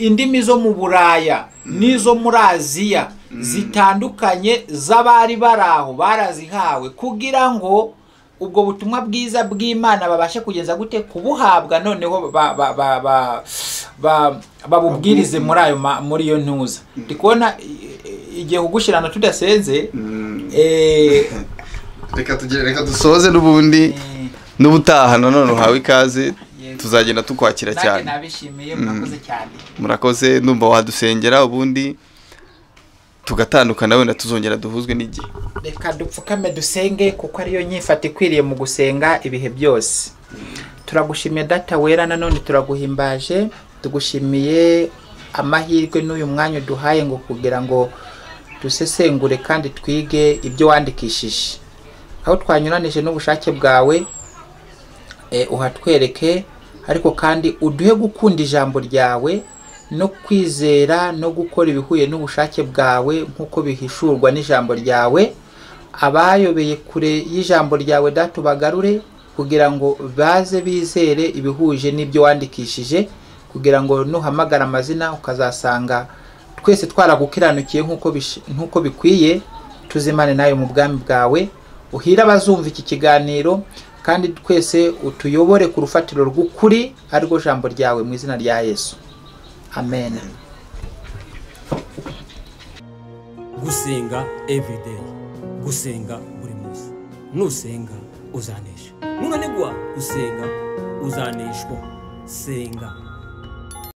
Indimi zo mu Buraya nizo muri Aziya zitandukanye z'abari baraho barazihawe, kugira ngo ubwo butumwa bwiza bw'Imana babashe kugeza gute kubuhabwa, noneho babubwirize muri iyo ntuza. Ndikubona igihe kugushirana tudasenze, reka dusoze n'ubundi n'ubutaha none uhawe ikaze, tuzagenda tukwakira cyane. Nabishimiye, murakoze cyane. Murakoze, ndumva wadusengera ubundi tugatandukana, wenda tuzongera duhuzwe n'igihe. Reka dupfukame dusenge, kuko ariyo nyifata ikwiriye mu gusenga ibihe byose. Turagushimiye Data wera, nanone turaguhimbaje, tugushimiye amahirwe n'uyu mwanya duhaye ngo kugira ngo dusesengure kandi twige ibyo wandikishije. Aho twanyuranije n'ubushake bwawe, uhatwereke, ariko kandi uduhe gukunda ijambo ryawe no kwizera no gukora ibihuye n'ubushake bwawe nk'uko bihishurwa n'ijambo ryawe. Abayobeye kure y'ijambo ryawe Data ubagarure, kugira ngo baze bizere ibihuje n'ibyo wandikishije, kugira ngo nuhamagara amazina ukazasanga twese twaragukiranukiye nk'uko bikwiye, tuzimane nayo mu bwami bwawe. Uhira abazumva iki kiganiro, kandi twese utuyobore ku rufatiro rw'ukuri arirwo jambo ryawe, mu izina rya Yesu, amen. Gusenga everyday, gusenga buri munsi. Nusenga uzanesha, nunanigwa gusenga uzaneshwa. Senga.